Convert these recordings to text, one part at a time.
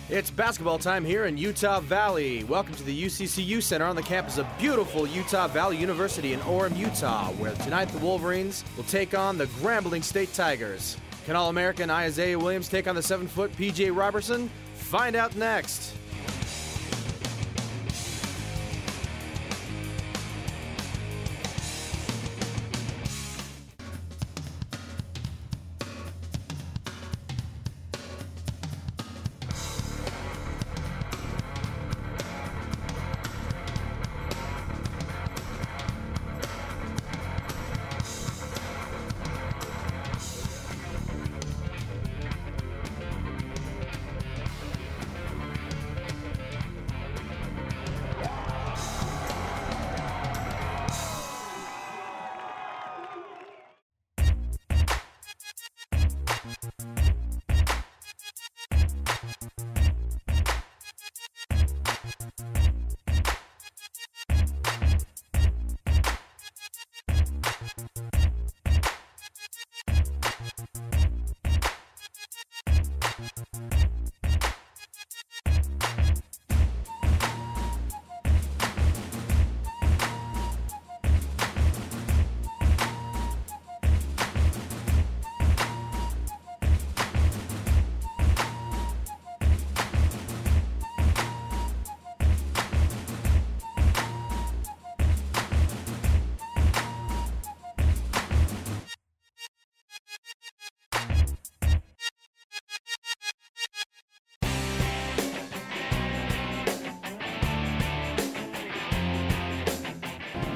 It's basketball time here in Utah Valley. Welcome to the UCCU Center on the campus of beautiful Utah Valley University in Orem, Utah, where tonight the Wolverines will take on the Grambling State Tigers. Can All-American Isiah Williams take on the 7-foot PJ Robertson? Find out next.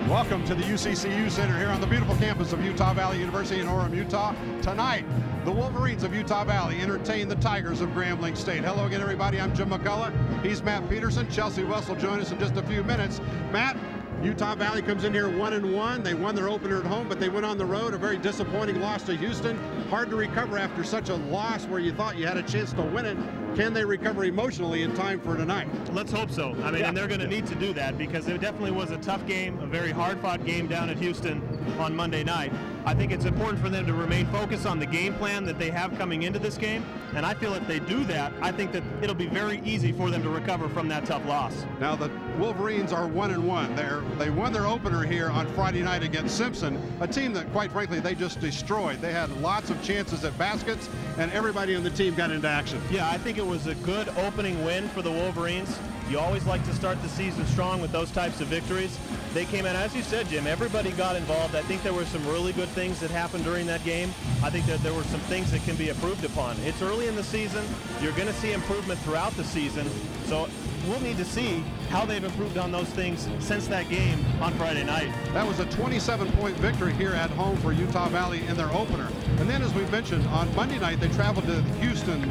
Welcome to the UCCU Center here on the beautiful campus of Utah Valley University in Orem, Utah. Tonight, the Wolverines of Utah Valley entertain the Tigers of Grambling State. Hello again, everybody. I'm Jim McCullough. He's Matt Peterson. Chelsea West will join us in just a few minutes. Matt, Utah Valley comes in here 1-1. They won their opener at home, but they went on the road. A very disappointing loss to Houston. Hard to recover after such a loss where you thought you had a chance to win it. Can they recover emotionally in time for tonight? Let's hope so. I mean, and they're going to need to do that because it definitely was a tough game, a very hard-fought game down at Houston on Monday night. I think it's important for them to remain focused on the game plan that they have coming into this game, and I feel if they do that, I think that it'll be very easy for them to recover from that tough loss. Now, the Wolverines are 1-1. They won their opener here on Friday night against Simpson, a team that, quite frankly, they just destroyed. They had lots of chances at baskets, and everybody on the team got into action. Yeah, I think it was a good opening win for the Wolverines. You always like to start the season strong with those types of victories. They came in, as you said, Jim, everybody got involved. I think there were some really good things that happened during that game. I think that there were some things that can be improved upon. It's early in the season. You're going to see improvement throughout the season. So we'll need to see how they've improved on those things since that game on Friday night. That was a 27-point victory here at home for Utah Valley in their opener. And then, as we mentioned, on Monday night, they traveled to Houston,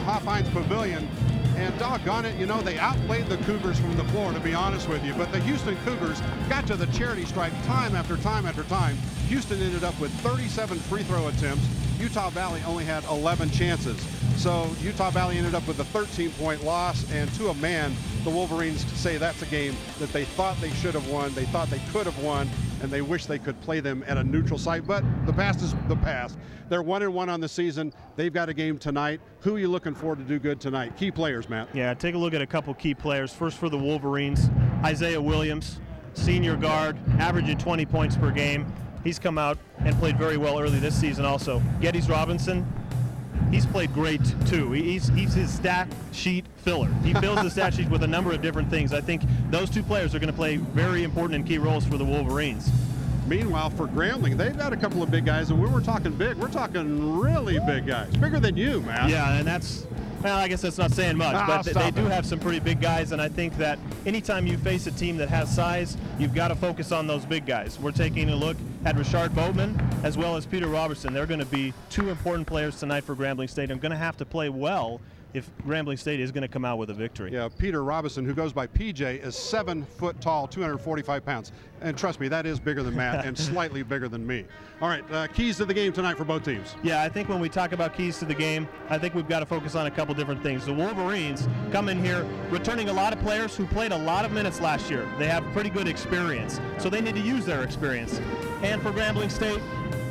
Hofheinz Pavilion. And doggone it, you know, they outplayed the Cougars from the floor, to be honest with you. But the Houston Cougars got to the charity stripe time after time after time. Houston ended up with 37 free throw attempts. Utah Valley only had 11 chances. So Utah Valley ended up with a 13-point loss, and to a man, the Wolverines say that's a game that they thought they should have won, they thought they could have won, and they wish they could play them at a neutral site, but the past is the past. They're 1-1 on the season. They've got a game tonight. Who are you looking for to do good tonight? Key players, Matt. Yeah, take a look at a couple key players. First for the Wolverines, Isiah Williams, senior guard, averaging 20 points per game. He's come out and played very well early this season also. Geddes Robinson, he's played great too. He's his stat sheet filler. He fills the stat sheet with a number of different things. I think those two players are going to play very important and key roles for the Wolverines. Meanwhile, for Grambling, they've got a couple of big guys, and when we're talking big, we're talking really big guys. Bigger than you, man. Yeah, and that's, well, I guess that's not saying much, but they do have some pretty big guys, and I think that anytime you face a team that has size, you've got to focus on those big guys. We're taking a look at Rashard Boatman as well as Peter Robertson. They're going to be two important players tonight for Grambling State. I'm going to have to play well if Grambling State is going to come out with a victory. Yeah, Peter Robinson, who goes by PJ, is 7 foot tall, 245 pounds. And trust me, that is bigger than Matt and slightly bigger than me. All right, keys to the game tonight for both teams. Yeah, I think when we talk about keys to the game, I think we've got to focus on a couple different things. The Wolverines come in here returning a lot of players who played a lot of minutes last year. They have pretty good experience, so they need to use their experience. And for Grambling State,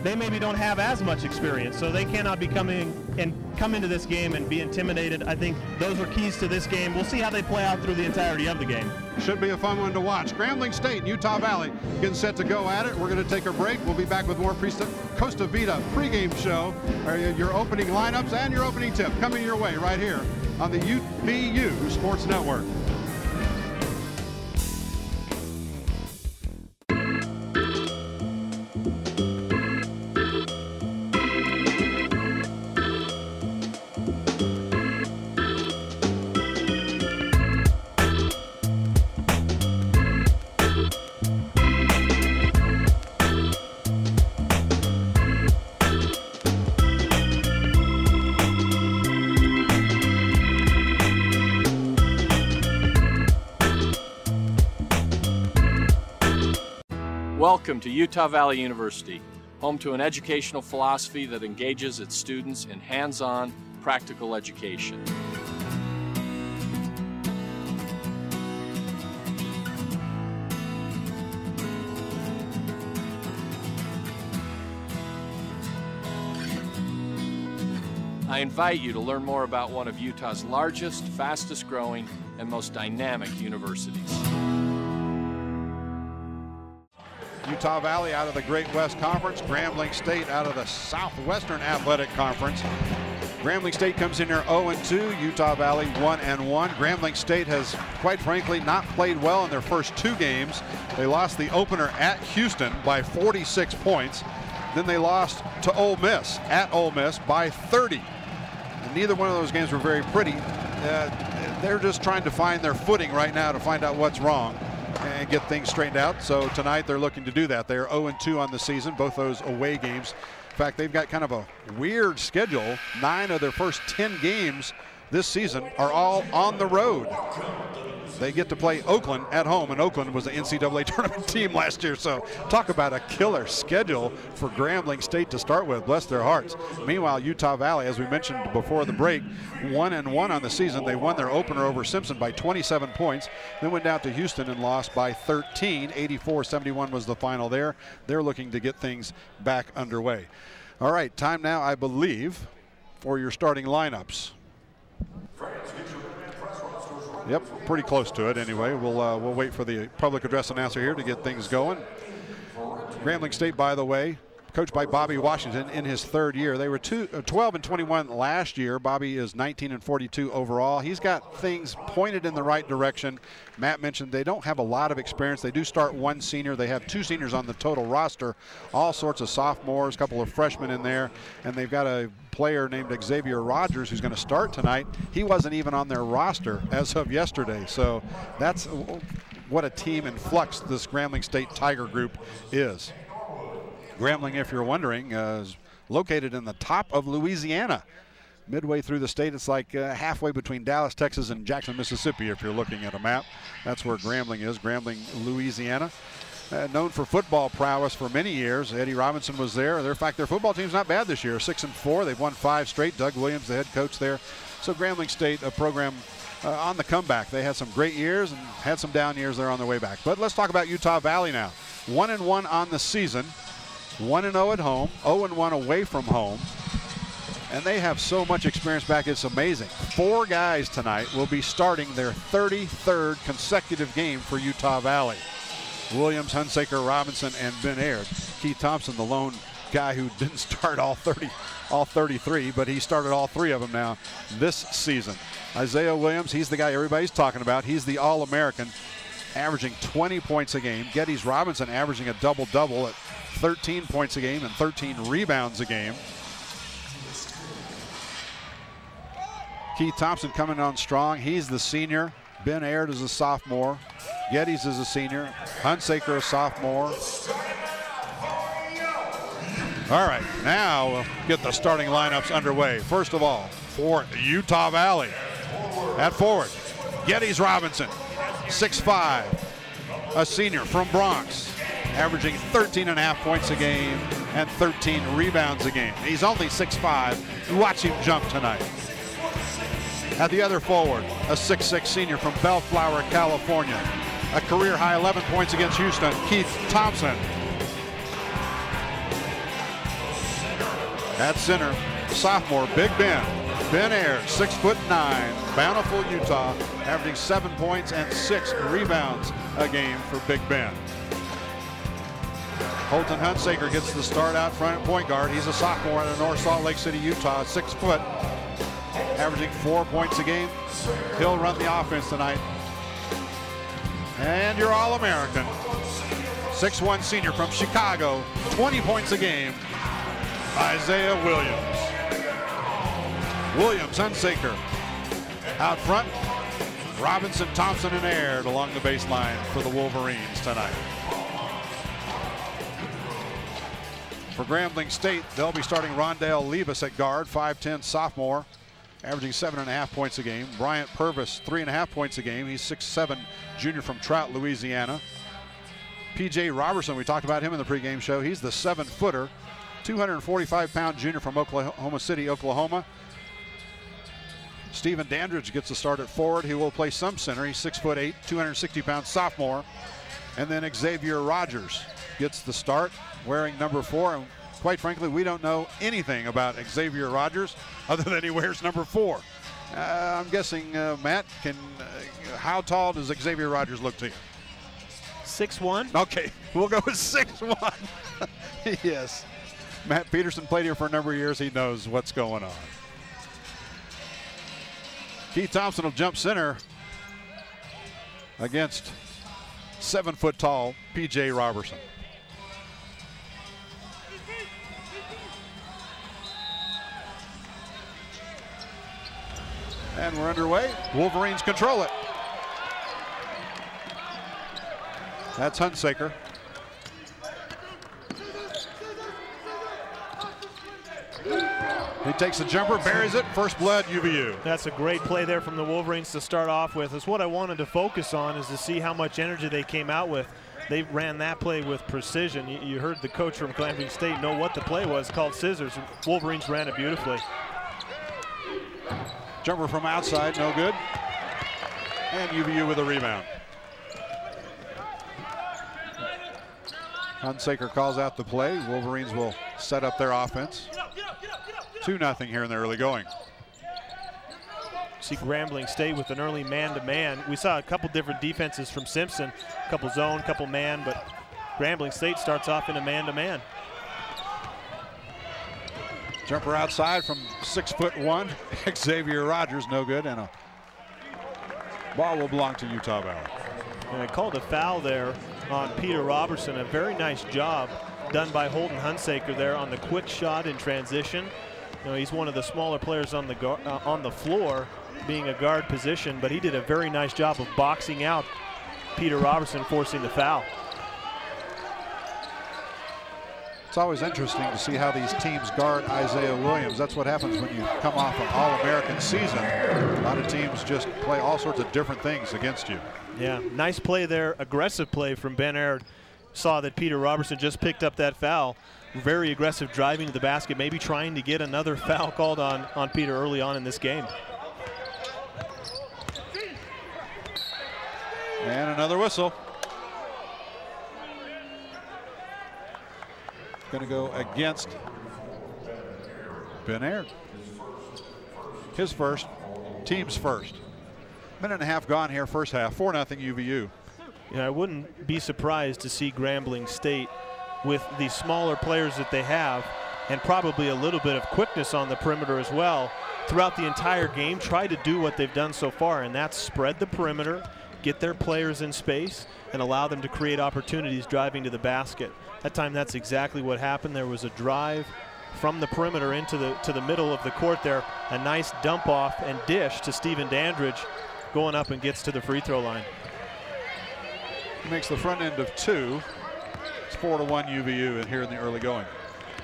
they maybe don't have as much experience, so they cannot be come into this game and be intimidated. I think those are keys to this game. We'll see how they play out through the entirety of the game. Should be a fun one to watch. Grambling State and Utah Valley getting set to go at it. We're going to take a break. We'll be back with more Costa Vida pregame show, your opening lineups and your opening tip coming your way right here on the UVU Sports Network. Welcome to Utah Valley University, home to an educational philosophy that engages its students in hands-on, practical education. I invite you to learn more about one of Utah's largest, fastest growing, and most dynamic universities. Utah Valley out of the Great West Conference, Grambling State out of the Southwestern Athletic Conference. Grambling State comes in here 0-2, Utah Valley 1-1. Grambling State has, quite frankly, not played well in their first two games. They lost the opener at Houston by 46 points. Then they lost to Ole Miss, at Ole Miss, by 30. And neither one of those games were very pretty. They're just trying to find their footing right now to find out what's wrong and get things straightened out. So tonight they're looking to do that. They're 0-2 on the season, both those away games. In fact, they've got kind of a weird schedule. 9 of their first 10 games this season are all on the road. They get to play Oakland at home, and Oakland was the NCAA tournament team last year. So talk about a killer schedule for Grambling State to start with. Bless their hearts. Meanwhile, Utah Valley, as we mentioned before the break, 1-1 on the season. They won their opener over Simpson by 27 points, then went down to Houston and lost by 13. 84-71 was the final there. They're looking to get things back underway. All right, time now, I believe, for your starting lineups. Yep, pretty close to it anyway. We'll wait for the public address announcer here to get things going. Grambling State, by the way, coached by Bobby Washington in his third year. They were 12-21 last year. Bobby is 19-42 overall. He's got things pointed in the right direction. Matt mentioned they don't have a lot of experience. They do start one senior. They have 2 seniors on the total roster, all sorts of sophomores, a couple of freshmen in there, and they've got a player named Xavier Rogers who's going to start tonight. He wasn't even on their roster as of yesterday. So that's what a team in flux this Grambling State Tiger group is. Grambling, if you're wondering, is located in the top of Louisiana. Midway through the state, it's like halfway between Dallas, Texas, and Jackson, Mississippi, if you're looking at a map. That's where Grambling is, Grambling, Louisiana. Known for football prowess for many years. Eddie Robinson was there. In fact, their football team's not bad this year, 6-4. They've won 5 straight. Doug Williams, the head coach there. So Grambling State, a program on the comeback. They had some great years and had some down years there on their way back. But let's talk about Utah Valley now. 1-1 on the season. 1-0 at home, 0-1 away from home, and they have so much experience back, it's amazing. 4 guys tonight will be starting their 33rd consecutive game for Utah Valley. Williams, Hunsaker, Robinson, and Ben Aird. Keith Thompson, the lone guy who didn't start all 33, but he started all 3 of them now this season. Isiah Williams, he's the guy everybody's talking about. He's the All-American, averaging 20 points a game. Geddes Robinson averaging a double-double at 13 points a game and 13 rebounds a game. Keith Thompson coming on strong. He's the senior. Ben Aird is a sophomore. Geddes is a senior. Hunsaker a sophomore. All right, now we'll get the starting lineups underway. First of all, for Utah Valley, at forward, Geddes Robinson, 6'5", a senior from Bronx, averaging 13.5 points a game and 13 rebounds a game. He's only 6'5". Watch him jump tonight. At the other forward, a 6'6" senior from Bellflower, California, a career-high 11 points against Houston, Keith Thompson. At center, sophomore Big Ben. Ben Aird, 6'9", Bountiful, Utah, averaging 7 points and 6 rebounds a game for Big Ben. Holton Hunsaker gets the start out front at point guard. He's a sophomore out of North Salt Lake City, Utah, 6 foot, averaging 4 points a game. He'll run the offense tonight. And your All-American, 6'1" senior from Chicago, 20 points a game, Isiah Williams. Williams, Hunsaker out front. Robinson, Thompson, and Aird along the baseline for the Wolverines tonight. For Grambling State, they'll be starting Rondell Levis at guard, 5'10" sophomore, averaging 7.5 points a game. Bryant Purvis, 3.5 points a game. He's 6'7", junior from Trout, Louisiana. P.J. Robertson, we talked about him in the pregame show. He's the 7-footer, 245-pound junior from Oklahoma City, Oklahoma. Stephen Dandridge gets the start at forward. He will play some center. He's 6'8", 260-pound sophomore. And then Xavier Rogers gets the start, wearing number 4. And quite frankly, we don't know anything about Xavier Rogers other than he wears number 4. I'm guessing, Matt, how tall does Xavier Rogers look to you? 6'1". Okay, we'll go with 6'1". Yes. Matt Peterson played here for a number of years. He knows what's going on. Keith Thompson will jump center against 7-foot-tall P.J. Robertson. And we're underway. Wolverines control it. That's Hunsaker. He takes the jumper, buries it, first blood, UVU. That's a great play there from the Wolverines to start off with. It's what I wanted to focus on, is to see how much energy they came out with. They ran that play with precision. You heard the coach from Grambling State know what the play was, called scissors. Wolverines ran it beautifully. Jumper from outside, no good. And UVU with a rebound. Hunsaker calls out the play. Wolverines will set up their offense. 2-0 here in the early going. See Grambling State with an early man-to-man. We saw a couple different defenses from Simpson, a couple zone, couple man, but Grambling State starts off in a man-to-man. Jumper outside from 6'1", Xavier Rogers, no good, and a ball will belong to Utah Valley. And I called a foul there on Peter Robertson. A very nice job done by Holton Hunsaker there on the quick shot in transition. You know, he's one of the smaller players on the floor, being a guard position, but he did a very nice job of boxing out Peter Robertson, forcing the foul. It's always interesting to see how these teams guard Isiah Williams. That's what happens when you come off an All-American season. A lot of teams just play all sorts of different things against you. Yeah, nice play there, aggressive play from Ben Aird. Saw that Peter Robertson just picked up that foul. Very aggressive driving to the basket, maybe trying to get another foul called on Peter early on in this game. And another whistle. Going to go against Ben Aird. His first, team's first. Minute and a half gone here, first half, 4-0 UVU. Yeah, I wouldn't be surprised to see Grambling State, with the smaller players that they have, and probably a little bit of quickness on the perimeter as well, throughout the entire game, try to do what they've done so far, and that's spread the perimeter, get their players in space, and allow them to create opportunities driving to the basket. That time, that's exactly what happened. There was a drive from the perimeter into the middle of the court there, a nice dump off and dish to Stephen Dandridge, going up and gets to the free throw line. He makes the front end of 2. It's 4-1 UVU here in the early going.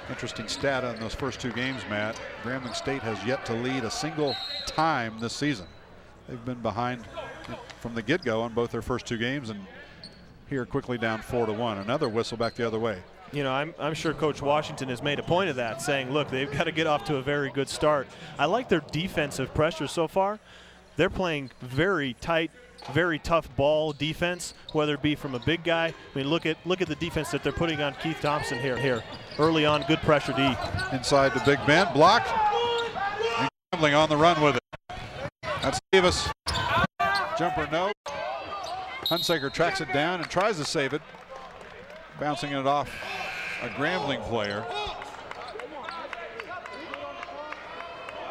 Interesting stat on those first 2 games, Matt. Grambling State has yet to lead a single time this season. They've been behind from the get-go on both their first 2 games, and here quickly down 4-1. Another whistle back the other way. You know, I'm sure Coach Washington has made a point of that, saying, look, they've got to get off to a very good start. I like their defensive pressure so far. they're playing very tight, very tough ball defense, whether it be from a big guy. I mean, look at the defense that they're putting on Keith Thompson here. Early on, good pressure D. Inside the big man, blocked. And Grambling on the run with it. That's Davis. Jumper no. Hunsaker tracks it down and tries to save it. Bouncing it off a Grambling player.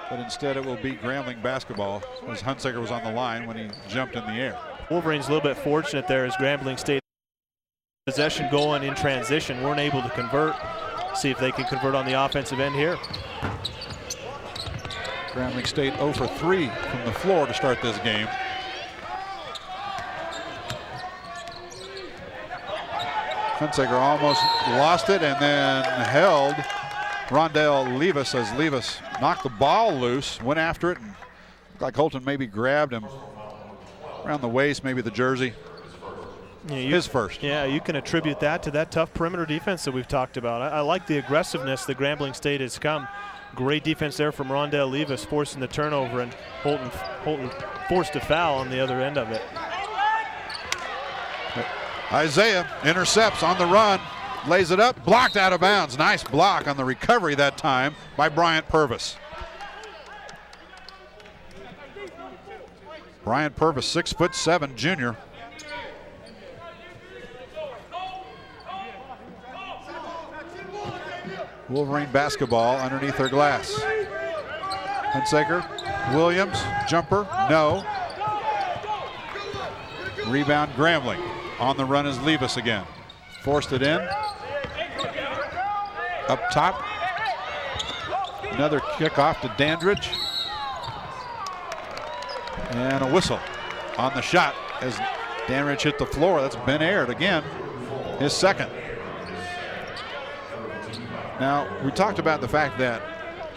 But instead it will be Grambling basketball, as Hunsaker was on the line when he jumped in the air. Wolverines a little bit fortunate there as Grambling State possession going in transition, weren't able to convert. See if they can convert on the offensive end here. Grambling State 0 for 3 from the floor to start this game. Hunsaker almost lost it and then held Rondell Levis as Levis knocked the ball loose, went after it, and looked like Holton maybe grabbed him around the waist, maybe the jersey. Yeah, his first. Yeah, you can attribute that to that tough perimeter defense that we've talked about. I like the aggressiveness that Grambling State has come. Great defense there from Rondell Levis, forcing the turnover, and Holton forced a foul on the other end of it. Isiah intercepts on the run, lays it up, blocked out of bounds. Nice block on the recovery that time by Bryant Purvis. Bryant Purvis, 6'7" junior. Wolverine basketball underneath their glass. Hunsaker, Williams, jumper, no. Rebound Grambling. On the run is Levis again. Forced it in. Up top. Another kickoff to Dandridge. And a whistle on the shot as Dandridge hit the floor. That's Ben Aird again, his second. Now, we talked about the fact that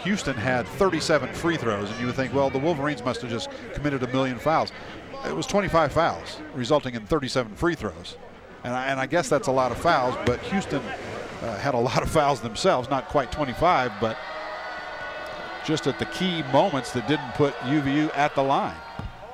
Houston had 37 free throws, and you would think, well, the Wolverines must have just committed a million fouls. It was 25 fouls, resulting in 37 free throws. And I guess that's a lot of fouls, but Houston had a lot of fouls themselves, not quite 25, but just at the key moments that didn't put UVU at the line.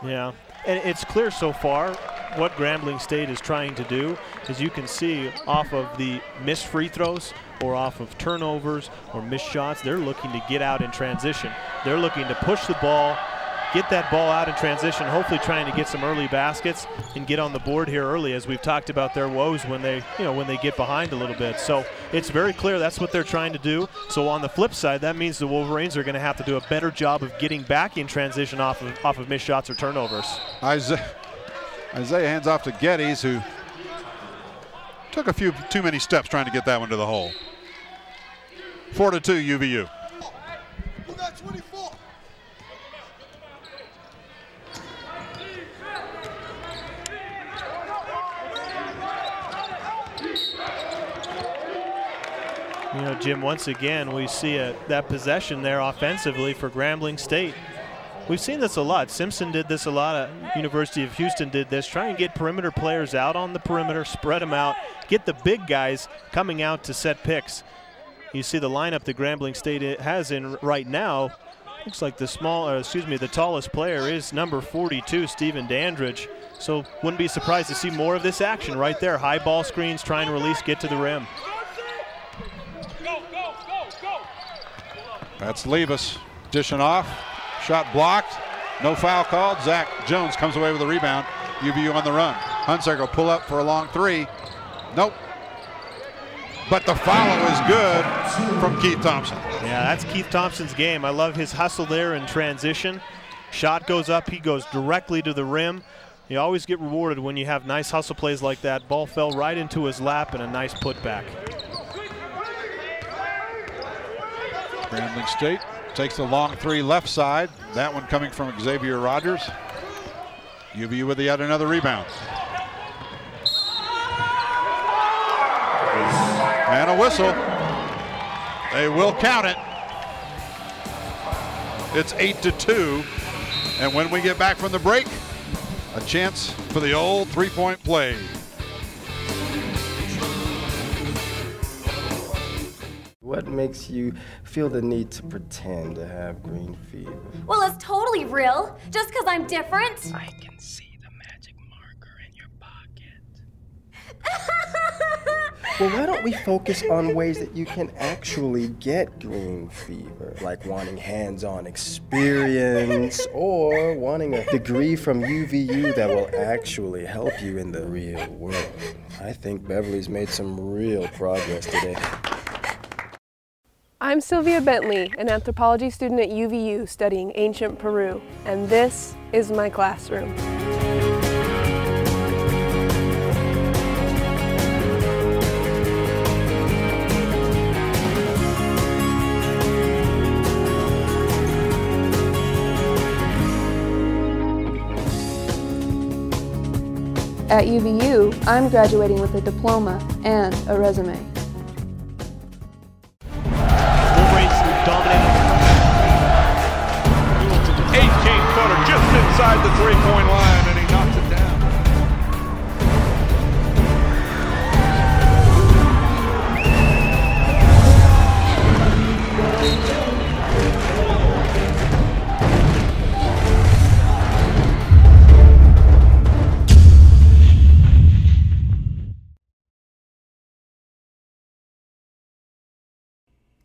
Yeah, and it's clear so far what Grambling State is trying to do. As you can see, off of the missed free throws or off of turnovers or missed shots, they're looking to get out in transition. They're looking to push the ball, get that ball out in transition, hopefully trying to get some early baskets and get on the board here early, as we've talked about their woes when they get behind a little bit. So it's very clear that's what they're trying to do. So on the flip side, that means the Wolverines are going to have to do a better job of getting back in transition off of missed shots or turnovers. Isiah hands off to Geddes, who took a few too many steps trying to get that one to the hole. 4-2 UVU. Who got 24? You know, Jim, once again, we see that possession there offensively for Grambling State. We've seen this a lot. Simpson did this a lot. University of Houston did this. Try and get perimeter players out on the perimeter, spread them out, get the big guys coming out to set picks. You see the lineup that Grambling State has in right now. Looks like the tallest player is number 42, Stephen Dandridge. So wouldn't be surprised to see more of this action right there. High ball screens, trying to release, get to the rim. That's Levis dishing off. Shot blocked. No foul called. Zach Jones comes away with the rebound. UVU on the run. Hunsaker will pull up for a long three. Nope. But the follow is good from Keith Thompson. Yeah, that's Keith Thompson's game. I love his hustle there in transition. Shot goes up. He goes directly to the rim. You always get rewarded when you have nice hustle plays like that. Ball fell right into his lap and a nice putback. Grambling State takes the long three left side. That one coming from Xavier Rogers. UVU with yet another rebound. And a whistle. They will count it. It's 8-2. And when we get back from the break, a chance for the old three-point play. What makes you feel the need to pretend to have green fever? Well, it's totally real, just because I'm different. I can see the magic marker in your pocket. Well, why don't we focus on ways that you can actually get green fever, like wanting hands-on experience or wanting a degree from UVU that will actually help you in the real world. I think Beverly's made some real progress today. I'm Sylvia Bentley, an anthropology student at UVU studying ancient Peru, and this is my classroom. At UVU, I'm graduating with a diploma and a resume. Wolverines dominating. 18-footer just inside the three-point line, and he knocks it down.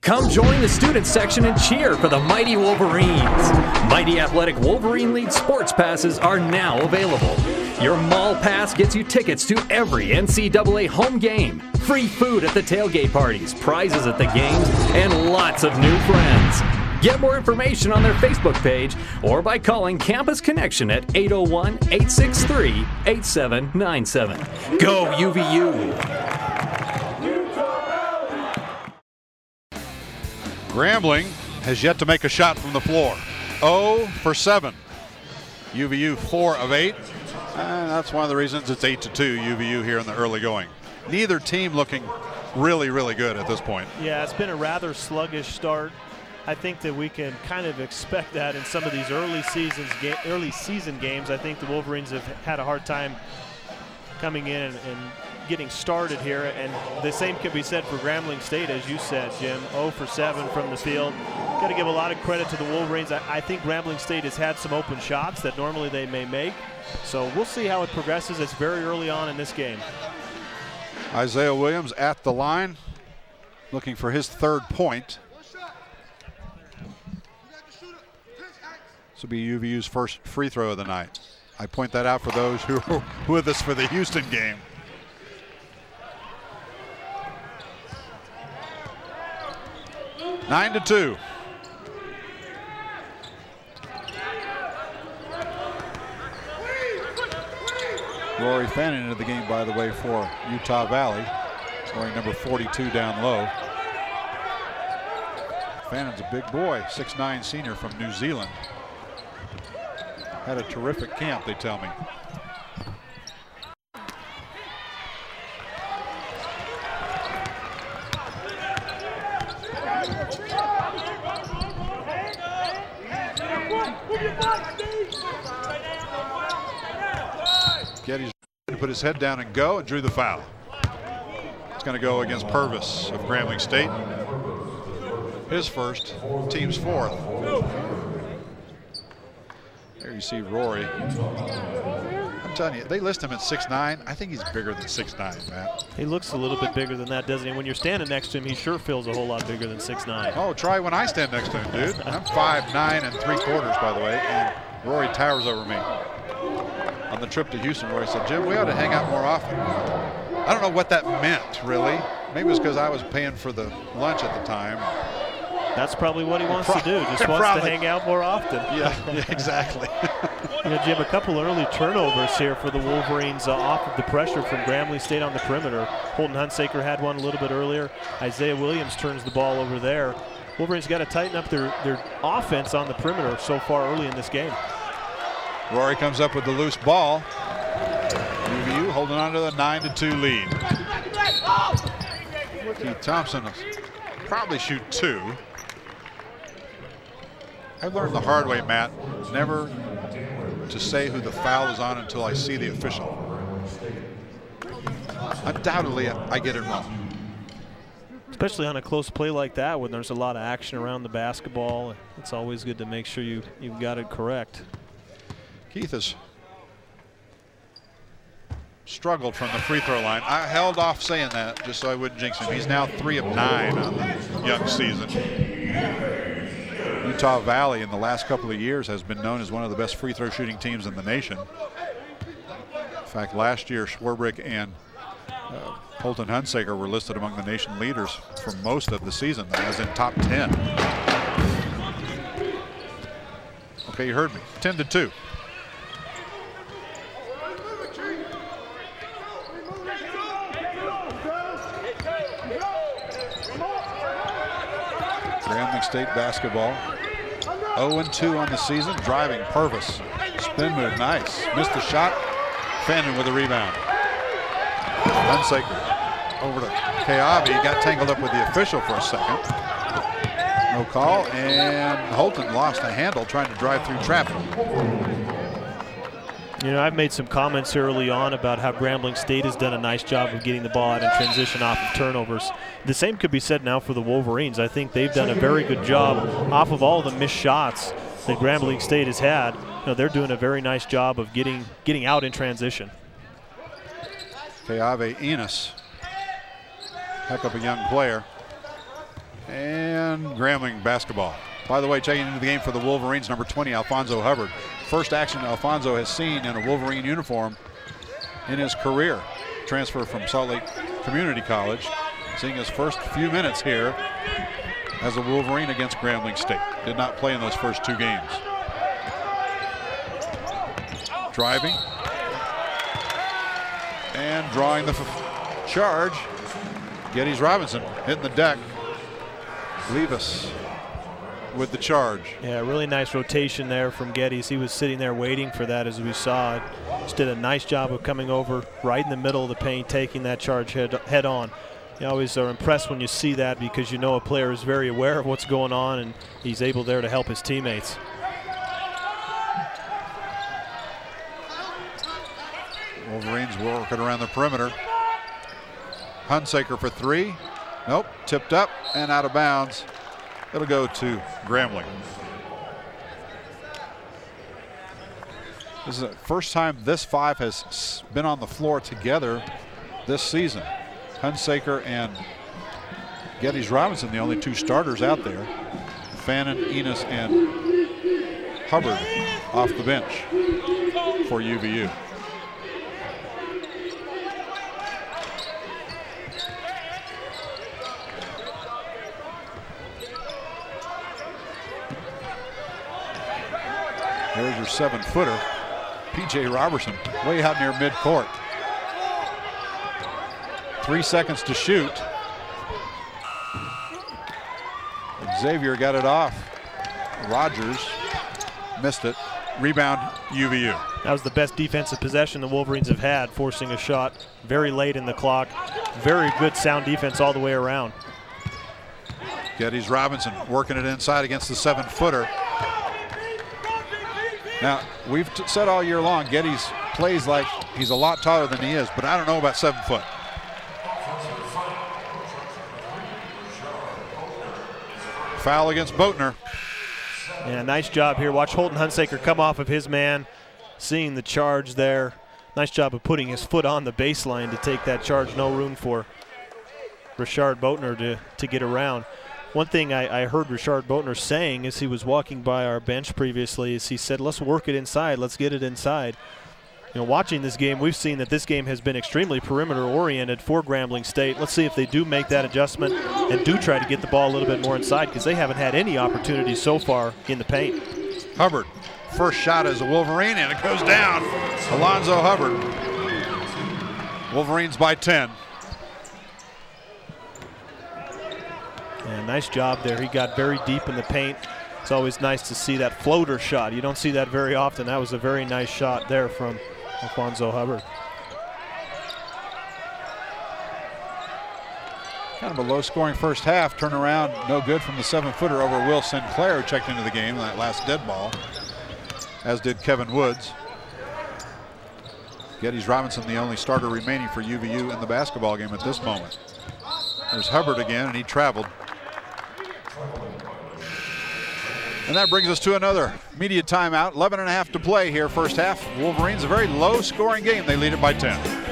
Come join the student section and cheer for the mighty Wolverines. Mighty Athletic Wolverine League sports passes are now available. Your mall pass gets you tickets to every NCAA home game, free food at the tailgate parties, prizes at the games, and lots of new friends. Get more information on their Facebook page or by calling Campus Connection at 801-863-8797. Go UVU! Grambling has yet to make a shot from the floor. 0 for 7. UVU 4 of 8. And that's one of the reasons it's 8-2 UVU here in the early going. Neither team looking really, really good at this point. Yeah, it's been a rather sluggish start. I think that we can kind of expect that in some of these early season games. I think the Wolverines have had a hard time coming in and getting started here, and the same can be said for Grambling State, as you said, Jim. 0 for 7 from the field. Got to give a lot of credit to the Wolverines. I think Grambling State has had some open shots that normally they may make, so we'll see how it progresses. It's very early on in this game. Isiah Williams at the line, looking for his third point. This will be UVU's first free throw of the night. I point that out for those who are with us for the Houston game. 9-2. Rory Fannon into the game, by the way, for Utah Valley, wearing number 42 down low. Fannon's a big boy, 6'9" senior from New Zealand. Had a terrific camp, they tell me. Geddes to put his head down and go, and drew the foul. It's going to go against Purvis of Grambling State. His first, team's fourth. There you see Rory. I'm telling you, they list him at 6'9". I think he's bigger than 6'9", Matt. He looks a little bit bigger than that, doesn't he? When you're standing next to him, he sure feels a whole lot bigger than 6'9". Oh, try when I stand next to him, dude. I'm 5'9"3/4", by the way, and Rory towers over me. On the trip to Houston, Rory said, Jim, we ought to hang out more often. I don't know what that meant, really. Maybe it was because I was paying for the lunch at the time. That's probably what he wants to do. Just wants to hang out more often. Yeah, exactly. You know, Jim, a couple early turnovers here for the Wolverines off of the pressure from Grambling State on the perimeter. Holton Hunsaker had one a little bit earlier. Isiah Williams turns the ball over there. Wolverines got to tighten up their offense on the perimeter so far early in this game. Rory comes up with the loose ball. UVU holding on to the 9-2 lead. Keith Thompson will probably shoot 2. I've learned the hard way, Matt, never to say who the foul is on until I see the official. Undoubtedly, I get it wrong. Especially on a close play like that when there's a lot of action around the basketball. It's always good to make sure you've got it correct. Keith has struggled from the free throw line. I held off saying that just so I wouldn't jinx him. He's now 3 of 9 on the young season. Utah Valley in the last couple of years has been known as one of the best free throw shooting teams in the nation. In fact, last year Swarbrick and Holton Hunsaker were listed among the nation leaders for most of the season, as in top 10. Okay, you heard me. 10-2. Grambling State basketball. 0-2 on the season. Driving, Purvis. Spin move, nice. Missed the shot. Fannon with a rebound. Hunsaker over to Keavi. Got tangled up with the official for a second. No call, and Holton lost a handle trying to drive through traffic. You know, I've made some comments early on about how Grambling State has done a nice job of getting the ball out in transition off of turnovers. The same could be said now for the Wolverines. I think they've done a very good job off of all the missed shots that Grambling State has had. You know, they're doing a very nice job of getting out in transition. Keave Enos, heck of a young player. And Grambling basketball. By the way, checking into the game for the Wolverines, number 20, Alfonzo Hubbard. First action Alfonzo has seen in a Wolverine uniform in his career. Transfer from Salt Lake Community College. Seeing his first few minutes here as a Wolverine against Grambling State. Did not play in those first 2 games. Driving. And drawing the charge. Geddes Robinson hitting the deck. Levis with the charge. Yeah, really nice rotation there from Geddes. He was sitting there waiting for that, as we saw. Just did a nice job of coming over right in the middle of the paint, taking that charge head on. You always are impressed when you see that, because you know a player is very aware of what's going on and he's able there to help his teammates. Wolverines working around the perimeter. Hunsaker for 3. Nope, tipped up and out of bounds. It'll go to Grambling. This is the first time this 5 has been on the floor together this season. Hunsaker and Geddes Robinson, the only 2 starters out there. Fannon, Enos, and Hubbard off the bench for UVU. There's your 7-footer, P.J. Robertson, way out near midcourt. 3 seconds to shoot. Xavier got it off. Rogers missed it. Rebound, UVU. That was the best defensive possession the Wolverines have had, forcing a shot very late in the clock. Very good sound defense all the way around. Geddes Robinson working it inside against the 7-footer. Now, we've said all year long, Geddes plays like he's a lot taller than he is, but I don't know about 7 foot. Foul against Boatner. Yeah, nice job here. Watch Holton Hunsaker come off of his man, seeing the charge there. Nice job of putting his foot on the baseline to take that charge. No room for Richard Boatner to get around. One thing I heard Richard Boatner saying as he was walking by our bench previously is he said, let's work it inside, let's get it inside. You know, watching this game, we've seen that this game has been extremely perimeter oriented for Grambling State. Let's see if they do make that adjustment and do try to get the ball a little bit more inside, because they haven't had any opportunities so far in the paint. Hubbard, first shot as a Wolverine, and it goes down. Alfonzo Hubbard. Wolverines by 10. Yeah, nice job there. He got very deep in the paint. It's always nice to see that floater shot. You don't see that very often. That was a very nice shot there from Alfonzo Hubbard. Kind of a low-scoring first half. Turnaround, no good from the 7-footer over Will Sinclair, who checked into the game in that last dead ball, as did Kevin Woods. Geddes Robinson, the only starter remaining for UVU in the basketball game at this moment. There's Hubbard again, and he traveled. And that brings us to another media timeout. 11.5 to play here, first half. Wolverines, a very low-scoring game. They lead it by 10.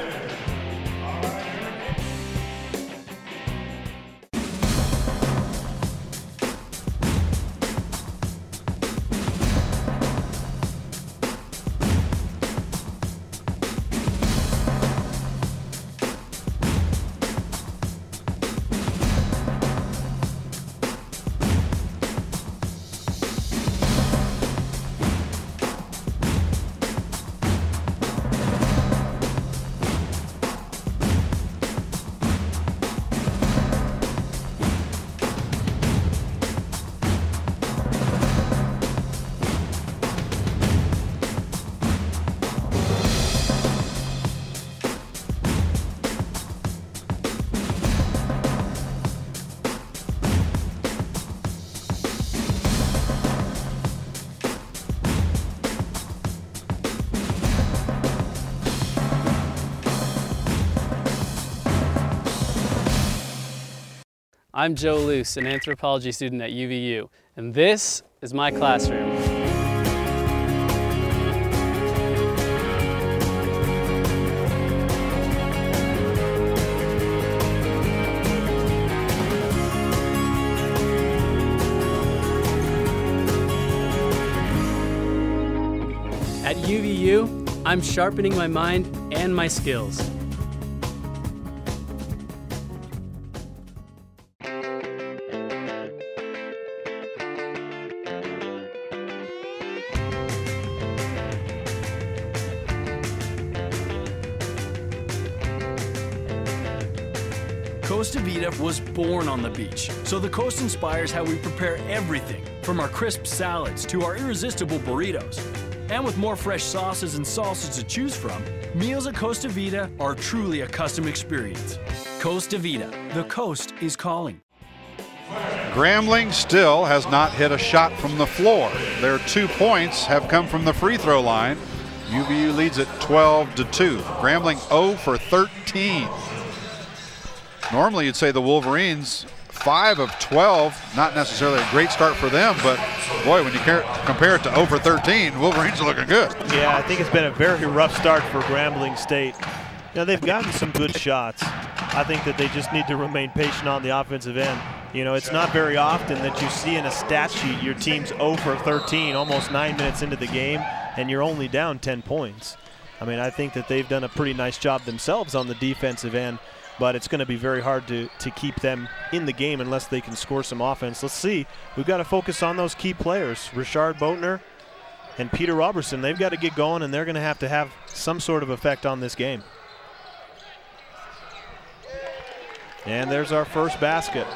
I'm Joe Luce, an anthropology student at UVU, and this is my classroom. At UVU, I'm sharpening my mind and my skills. Costa Vida was born on the beach, so the coast inspires how we prepare everything, from our crisp salads to our irresistible burritos. And with more fresh sauces and salsas to choose from, meals at Costa Vida are truly a custom experience. Costa Vida, the coast is calling. Grambling still has not hit a shot from the floor. Their 2 points have come from the free throw line. UVU leads at 12-2. Grambling 0 for 13. Normally you'd say the Wolverines 5 of 12, not necessarily a great start for them, but boy, when you compare it to 0 for 13, Wolverines are looking good. Yeah, I think it's been a very rough start for Grambling State. You know, they've gotten some good shots. I think that they just need to remain patient on the offensive end. You know, it's not very often that you see in a stat sheet your team's 0 for 13, almost 9 minutes into the game, and you're only down 10 points. I mean, I think that they've done a pretty nice job themselves on the defensive end, but it's going to be very hard to keep them in the game unless they can score some offense. Let's see. We've got to focus on those key players. Richard Boatner and Peter Robertson, they've got to get going, and they're going to have some sort of effect on this game. And there's our first basket.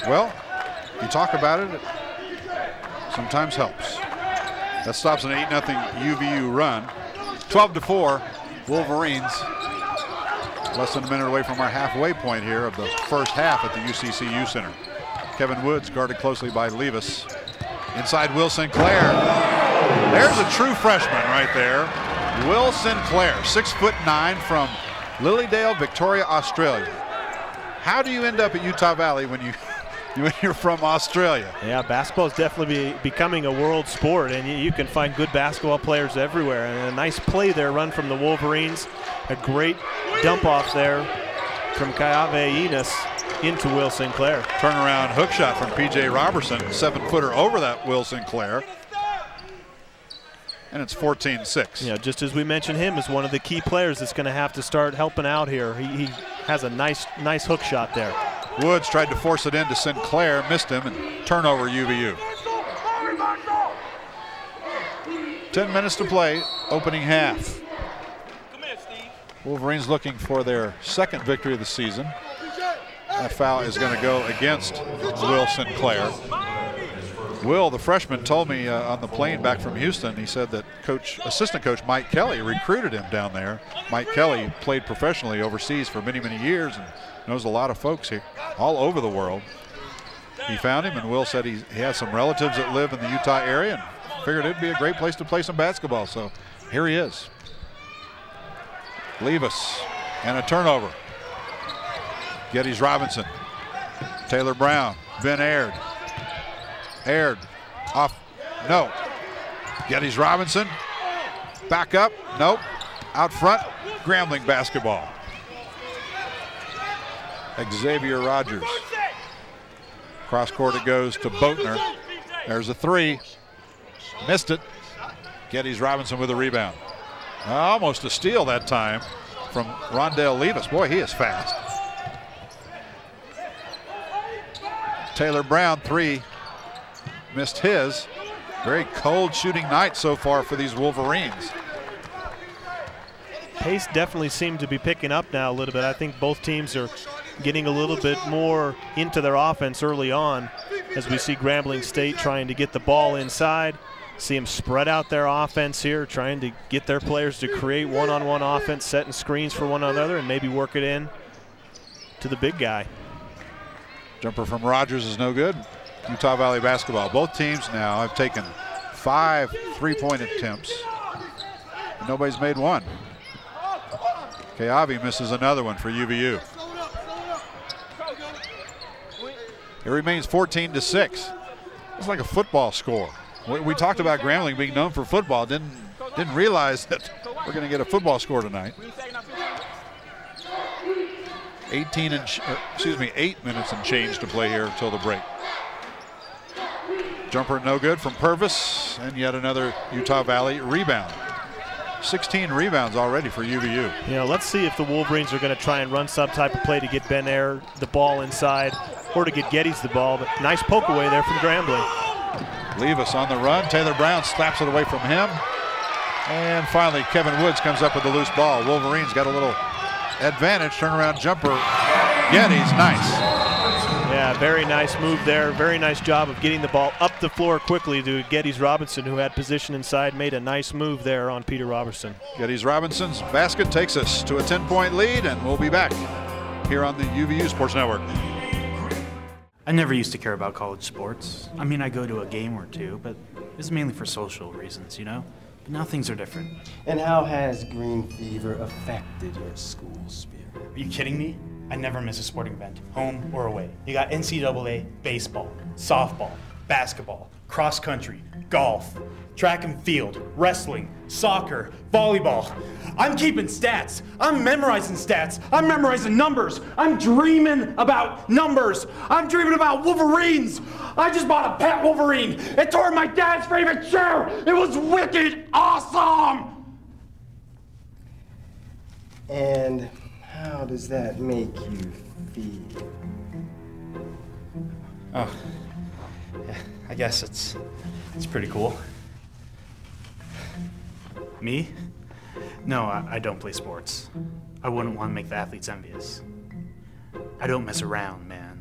Well, you talk about it, it sometimes helps. That stops an 8-0 UVU run. 12-4. Wolverines, less than a minute away from our halfway point here of the first half at the UCCU Center. Kevin Woods guarded closely by Levis. Inside Will Sinclair. There's a true freshman right there. Will Sinclair, 6'9" from Lilydale, Victoria, Australia. How do you end up at Utah Valley when you're from Australia? Yeah, basketball is definitely becoming a world sport, and you can find good basketball players everywhere. And a nice play there, run from the Wolverines. A great dump off there from Kayave Enos into Will Sinclair. Turnaround hook shot from P.J. Robertson, 7-footer over that Will Sinclair. And it's 14-6. Yeah, just as we mentioned him as one of the key players that's going to have to start helping out here. He has a nice hook shot there. Woods tried to force it into Sinclair, missed him, and turnover UVU. 10 minutes to play, opening half. Wolverines looking for their second victory of the season. That foul is going to go against Will Sinclair. Will, the freshman, told me on the plane back from Houston, he said that assistant coach Mike Kelly recruited him down there. Mike Kelly played professionally overseas for many, many years and knows a lot of folks here all over the world. He found him, and Will said he has some relatives that live in the Utah area and figured it'd be a great place to play some basketball. So here he is. Levis and a turnover. Geddes Robinson, Taylor Brown, Ben Aird. Aird off, no. Geddes Robinson, back up, nope. Out front, Grambling basketball. Xavier Rogers. Cross court it goes to Boatner. There's a three. Missed it. Geddes Robinson with a rebound. Almost a steal that time from Rondell Levis. Boy, he is fast. Taylor Brown, three. Missed his. Very cold shooting night so far for these Wolverines. Pace definitely seemed to be picking up now a little bit. I think both teams are getting a little bit more into their offense early on, as we see Grambling State trying to get the ball inside. See them spread out their offense here, trying to get their players to create one-on-one offense, setting screens for one another, and maybe work it in to the big guy. Jumper from Rogers is no good. Utah Valley basketball. Both teams now have taken 5 3-point attempts. Nobody's made one. Keavi misses another one for UVU. It remains 14-6. It's like a football score. We talked about Grambling being known for football. Didn't realize that we're going to get a football score tonight. 8 minutes and change to play here until the break. Jumper no good from Purvis, and yet another Utah Valley rebound. 16 rebounds already for UVU. Yeah, let's see if the Wolverines are going to try and run some type of play to get Ben Aird the ball inside, or to get Geddes the ball. But nice poke away there from Grambling. Levis on the run. Taylor Brown slaps it away from him. And finally, Kevin Woods comes up with the loose ball. Wolverines got a little advantage. Turnaround jumper. Geddes, nice. Yeah, very nice move there. Very nice job of getting the ball up the floor quickly to Geddes Robinson, who had position inside, made a nice move there on Peter Robertson. Geddes Robinson's basket takes us to a 10-point lead, and we'll be back here on the UVU Sports Network. I never used to care about college sports. I mean, I go to a game or two, but it's mainly for social reasons, you know? But now things are different. And how has green fever affected your school spirit? Are you kidding me? I never miss a sporting event, home or away. You got NCAA baseball, softball, basketball, cross country, golf, track and field, wrestling, soccer, volleyball. I'm keeping stats. I'm memorizing stats. I'm memorizing numbers. I'm dreaming about numbers. I'm dreaming about Wolverines. I just bought a pet Wolverine. It tore my dad's favorite chair. It was wicked awesome. And how does that make you feel? Oh, yeah, I guess it's pretty cool. Me? No, I don't play sports. I wouldn't want to make the athletes envious. I don't mess around, man.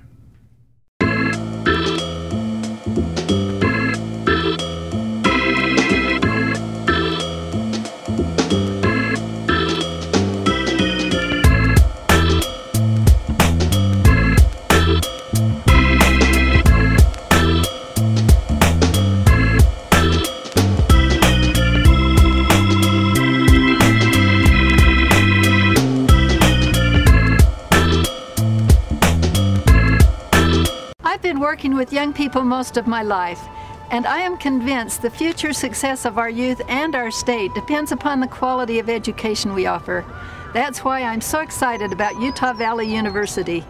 Working with young people most of my life, and I am convinced the future success of our youth and our state depends upon the quality of education we offer. That's why I'm so excited about Utah Valley University.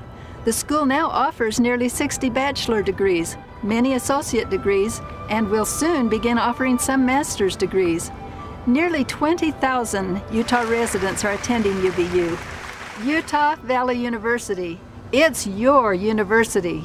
The school now offers nearly 60 bachelor degrees, many associate degrees, and will soon begin offering some master's degrees. Nearly 20,000 Utah residents are attending UVU. Utah Valley University. It's your university.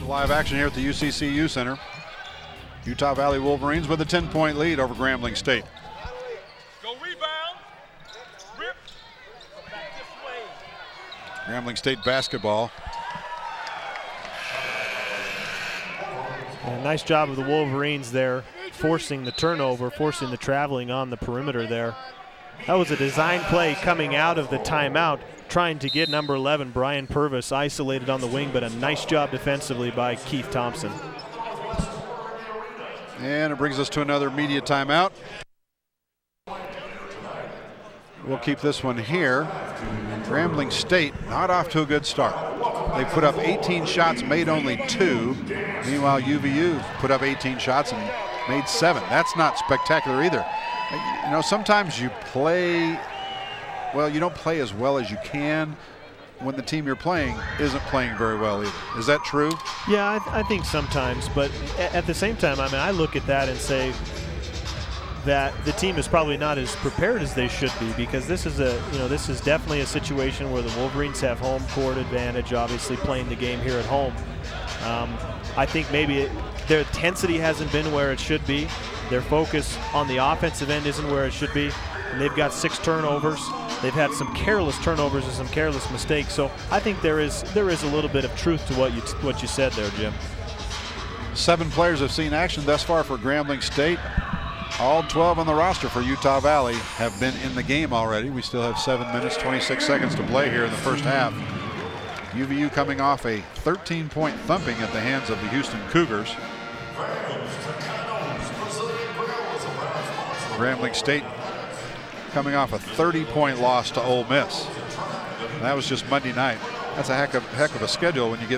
Live action here at the UCCU Center. Utah Valley Wolverines with a 10-point lead over Grambling State. Go rebound. Rip. Back this way. Grambling State basketball. And nice job of the Wolverines there, forcing the turnover, forcing the traveling on the perimeter there. That was a design play coming out of the timeout, trying to get number 11, Brian Purvis, isolated on the wing, but a nice job defensively by Keith Thompson. And it brings us to another media timeout. We'll keep this one here. Grambling State not off to a good start. They put up 18 shots, made only 2. Meanwhile, UVU put up 18 shots and made 7. That's not spectacular either. You know, sometimes you play, well, you don't play as well as you can when the team you're playing isn't playing very well either. Is that true? Yeah, I think sometimes, but at the same time, I mean, I look at that and say that the team is probably not as prepared as they should be, because this is this is definitely a situation where the Wolverines have home court advantage, obviously playing the game here at home. I think maybe their intensity hasn't been where it should be. Their focus on the offensive end isn't where it should be. And they've got 6 turnovers. They've had some careless turnovers and some careless mistakes. So I think there is a little bit of truth to what you said there, Jim. 7 players have seen action thus far for Grambling State. All 12 on the roster for Utah Valley have been in the game already. We still have 7 minutes, 26 seconds to play here in the first half. UVU coming off a 13-point thumping at the hands of the Houston Cougars. Grambling State coming off a 30-point loss to Ole Miss. And that was just Monday night. That's a heck of a schedule when you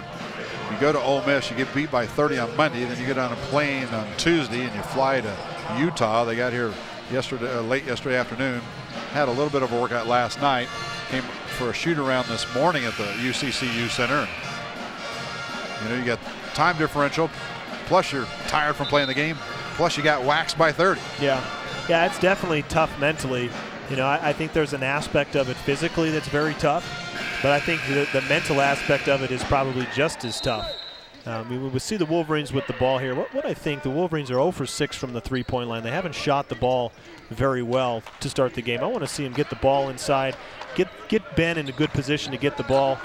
go to Ole Miss, you get beat by 30 on Monday, then you get on a plane on Tuesday and you fly to Utah. They got here yesterday, late yesterday afternoon, had a little bit of a workout last night, came for a shoot around this morning at the UCCU Center. You know, you got time differential, plus you're tired from playing the game, plus you got waxed by 30. Yeah, it's definitely tough mentally. You know, I think there's an aspect of it physically that's very tough, but I think the mental aspect of it is probably just as tough. We see the Wolverines with the ball here. What I think, the Wolverines are 0 for 6 from the three-point line. They haven't shot the ball very well to start the game. I want to see them get the ball inside, get Ben in a good position to get the ball.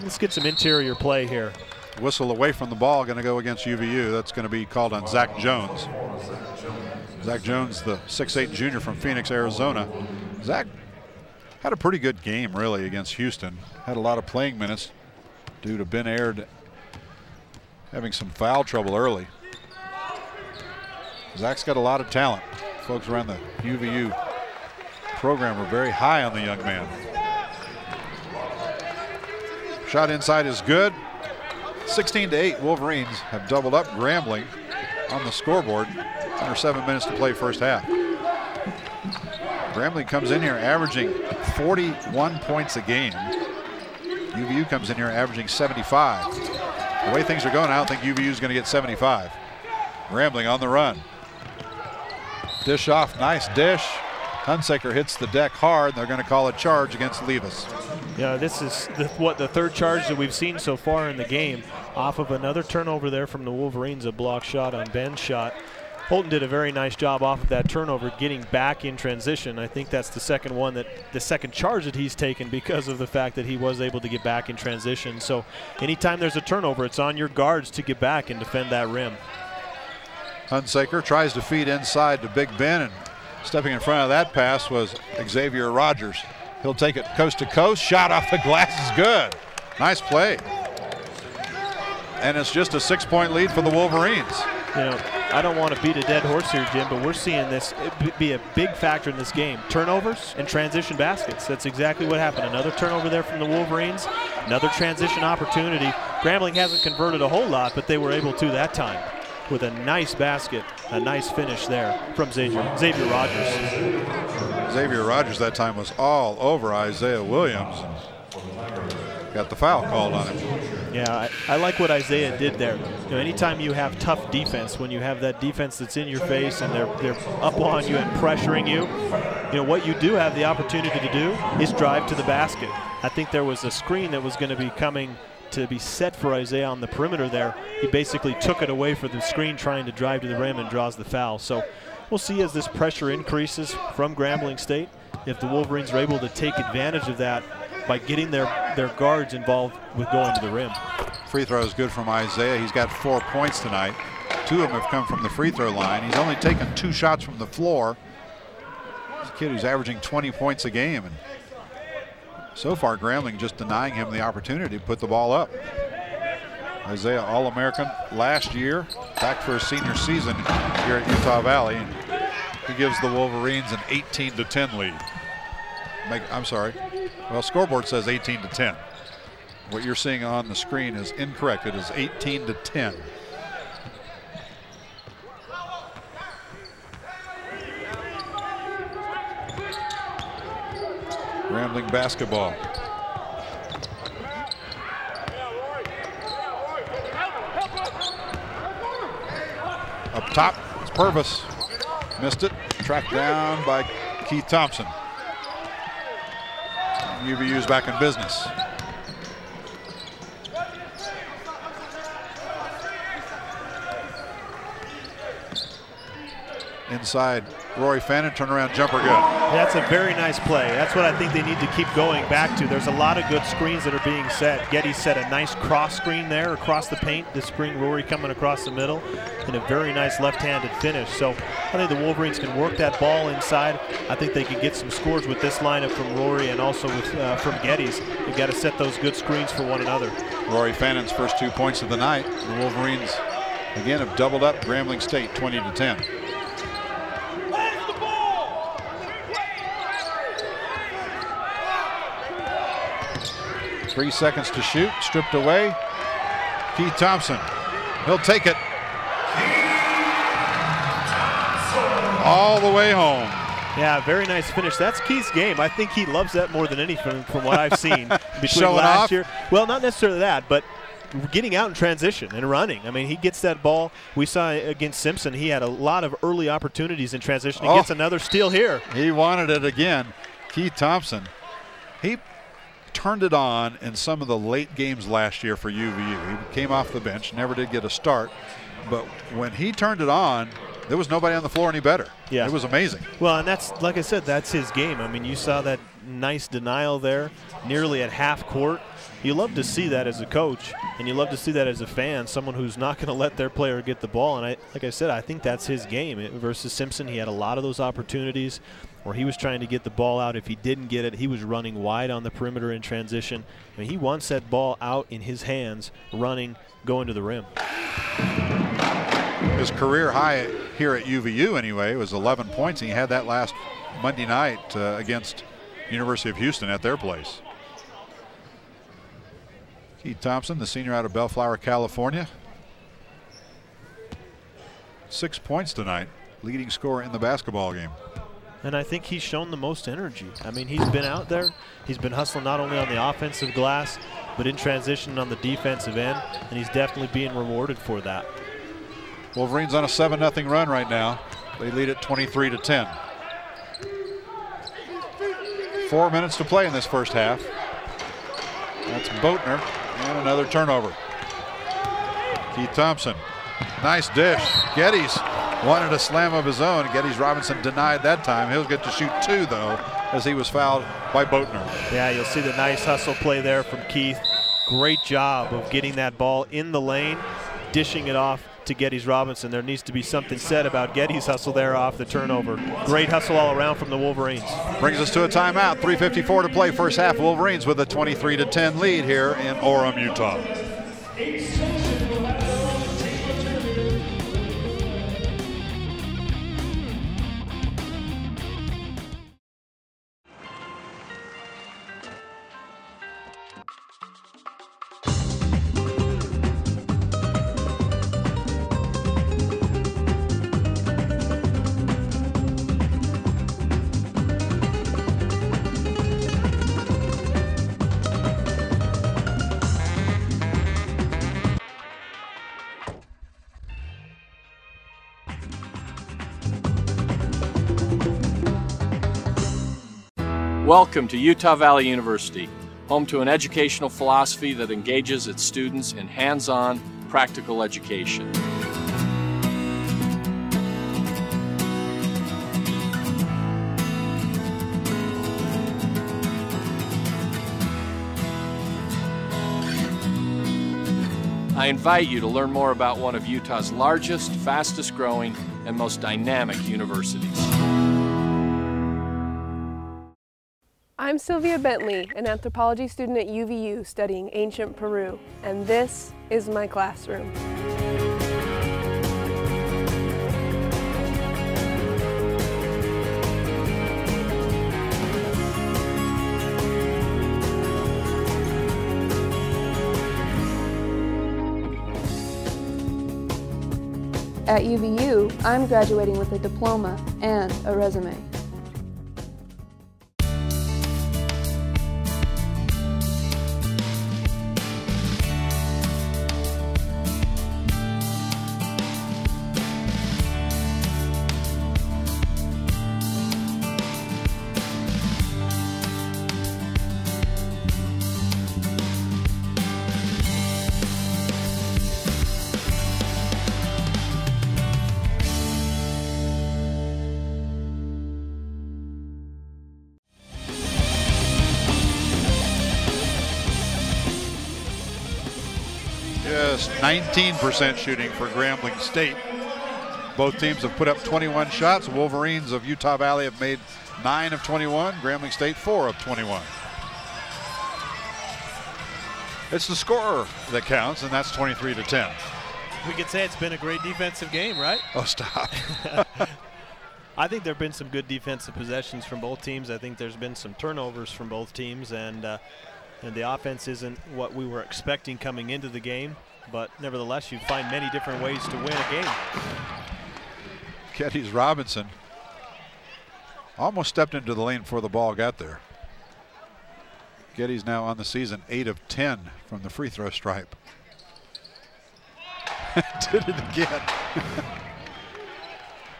Let's get some interior play here. Whistle away from the ball, going to go against UVU. That's going to be called on Zach Jones. Zach Jones, the 6'8" junior from Phoenix, Arizona. Zach had a pretty good game, really, against Houston. Had a lot of playing minutes due to Ben Aird having some foul trouble early. Zach's got a lot of talent. Folks around the UVU program are very high on the young man. Shot inside is good. 16-8, Wolverines have doubled up Grambling on the scoreboard. Under 7 minutes to play first half. Grambling comes in here averaging 41 points a game. UVU comes in here averaging 75. The way things are going, I don't think UVU is going to get 75. Grambling on the run. Dish off, nice dish. Hunsaker hits the deck hard. They're going to call a charge against Levis. Yeah, this is the third charge that we've seen so far in the game, off of another turnover there from the Wolverines, a block shot on Ben's shot. Holton did a very nice job off of that turnover, getting back in transition. I think that's the second charge that he's taken because of the fact that he was able to get back in transition. So anytime there's a turnover, it's on your guards to get back and defend that rim. Hunsaker tries to feed inside to Big Ben, and stepping in front of that pass was Isiah Rogers. He'll take it coast to coast. Shot off the glass is good. Nice play. And it's just a 6-point lead for the Wolverines. You know, I don't want to beat a dead horse here, Jim, but we're seeing this be a big factor in this game. Turnovers and transition baskets. That's exactly what happened. Another turnover there from the Wolverines. Another transition opportunity. Grambling hasn't converted a whole lot, but they were able to that time with a nice basket, a nice finish there from Isiah Rogers. Isiah Rogers that time was all over Isiah Williams. Got the foul called on him. Yeah, I like what Isiah did there. You know, anytime you have tough defense, when you have that defense that's in your face and they're up on you and pressuring you, you know, what you do have the opportunity to do is drive to the basket. I think there was a screen that was going to be coming to be set for Isiah on the perimeter there. He basically took it away for the screen, trying to drive to the rim, and draws the foul. So we'll see as this pressure increases from Grambling State if the Wolverines are able to take advantage of that by getting their guards involved with going to the rim. free throw is good from Isiah. He's got 4 points tonight. 2 of them have come from the free throw line. He's only taken 2 shots from the floor. He's a kid who's averaging 20 points a game. And so far, Grambling just denying him the opportunity to put the ball up. Isiah, All-American last year, back for his senior season here at Utah Valley. And he gives the Wolverines an 18-10 lead. I'm sorry. Well, scoreboard says 18-10. What you're seeing on the screen is incorrect. It is 18-10. Grambling basketball. Up top, it's Purvis. Missed it. Tracked down by Keith Thompson. UVU's back in business. Inside, Rory Fannon, turnaround jumper good. That's a very nice play. That's what I think they need to keep going back to. There's a lot of good screens that are being set. Geddes set a nice cross screen there across the paint. This screen, Rory coming across the middle, and a very nice left-handed finish. So I think the Wolverines can work that ball inside. I think they can get some scores with this lineup from Rory and also with, from Geddes. You've got to set those good screens for one another. Rory Fannon's first 2 points of the night. The Wolverines, again, have doubled up Grambling State 20-10. 3 seconds to shoot, stripped away. Keith Thompson, he'll take it all the way home. Yeah, very nice finish. That's Keith's game. I think he loves that more than anything from what I've seen between Showing last off? year. Well, not necessarily that, but getting out in transition and running. I mean, he gets that ball. We saw against Simpson, he had a lot of early opportunities in transition. He gets another steal here. He wanted it again. Keith Thompson, he turned it on in some of the late games last year for UVU. He came off the bench, never did get a start, but when he turned it on, there was nobody on the floor any better. Yeah. It was amazing. Well, and that's, like I said, that's his game. I mean, you saw that nice denial there, nearly at half court. You love to see that as a coach, and you love to see that as a fan, someone who's not going to let their player get the ball. And like I said, I think that's his game. Versus Simpson, he had a lot of those opportunities where he was trying to get the ball out. If he didn't get it, he was running wide on the perimeter in transition. I mean, he wants that ball out in his hands, running, going to the rim. His career high here at UVU, anyway, was 11 points, and he had that last Monday night against University of Houston at their place. Keith Thompson, the senior out of Bellflower, California. 6 points tonight, leading scorer in the basketball game. And I think he's shown the most energy. I mean, he's been out there. He's been hustling not only on the offensive glass, but in transition on the defensive end, and he's definitely being rewarded for that. Wolverines on a 7-0 run right now. They lead it 23-10. 4 minutes to play in this first half. That's Boatner, and another turnover. Keith Thompson, nice dish. Geddes wanted a slam of his own. Geddes Robinson denied that time. He'll get to shoot 2, though, as he was fouled by Boatner. Yeah, you'll see the nice hustle play there from Keith. Great job of getting that ball in the lane, dishing it off to Geddes Robinson. There needs to be something said about Geddes' hustle there off the turnover. Great hustle all around from the Wolverines. Brings us to a timeout. 3:54 to play first half. Wolverines with a 23-10 lead here in Orem, Utah. Welcome to Utah Valley University, home to an educational philosophy that engages its students in hands-on, practical education. I invite you to learn more about one of Utah's largest, fastest growing, and most dynamic universities. I'm Sylvia Bentley, an anthropology student at UVU studying ancient Peru, and this is my classroom. At UVU, I'm graduating with a diploma and a resume. Just 19% shooting for Grambling State. Both teams have put up 21 shots. The Wolverines of Utah Valley have made 9 of 21. Grambling State 4 of 21. It's the scorer that counts, and that's 23-10. We could say it's been a great defensive game, right? Oh, stop. I think there have been some good defensive possessions from both teams. I think there's been some turnovers from both teams, and the offense isn't what we were expecting coming into the game, but nevertheless, you find many different ways to win a game. Geddes Robinson almost stepped into the lane before the ball got there. Geddes now on the season 8 of 10 from the free throw stripe. Did it again.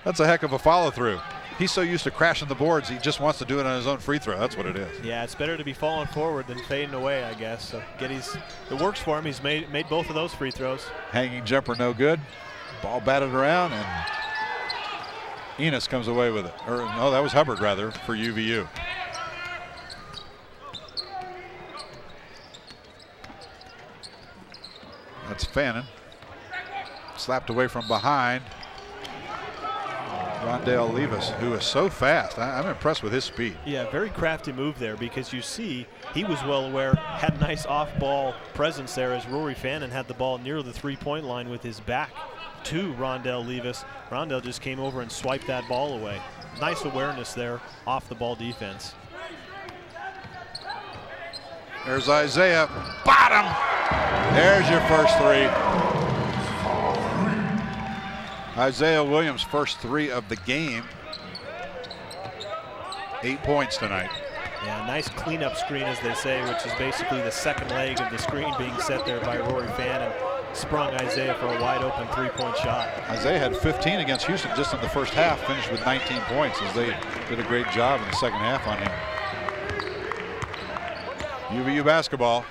That's a heck of a follow through. He's so used to crashing the boards, he just wants to do it on his own free throw. That's what it is. Yeah, it's better to be falling forward than fading away, I guess. So Geddes, it works for him. He's made both of those free throws. Hanging jumper, no good. Ball batted around, and Enos comes away with it. Or no, that was Hubbard rather for UVU. That's Fannon. Slapped away from behind. Rondell Levis, who is so fast. I'm impressed with his speed. Yeah, very crafty move there, because you see he was well aware, had a nice off-ball presence there as Rory Fannon had the ball near the three-point line with his back to Rondell Levis. Rondell just came over and swiped that ball away. Nice awareness there off the ball defense. There's Isiah. Bottom! There's your first three. Isiah Williams' first 3 of the game. 8 points tonight. Yeah, nice cleanup screen, as they say, which is basically the second leg of the screen being set there by Rory Fannon. Sprung Isiah for a wide open three-point shot. Isiah had 15 against Houston just in the first half, finished with 19 points as they did a great job in the second half on him. UVU basketball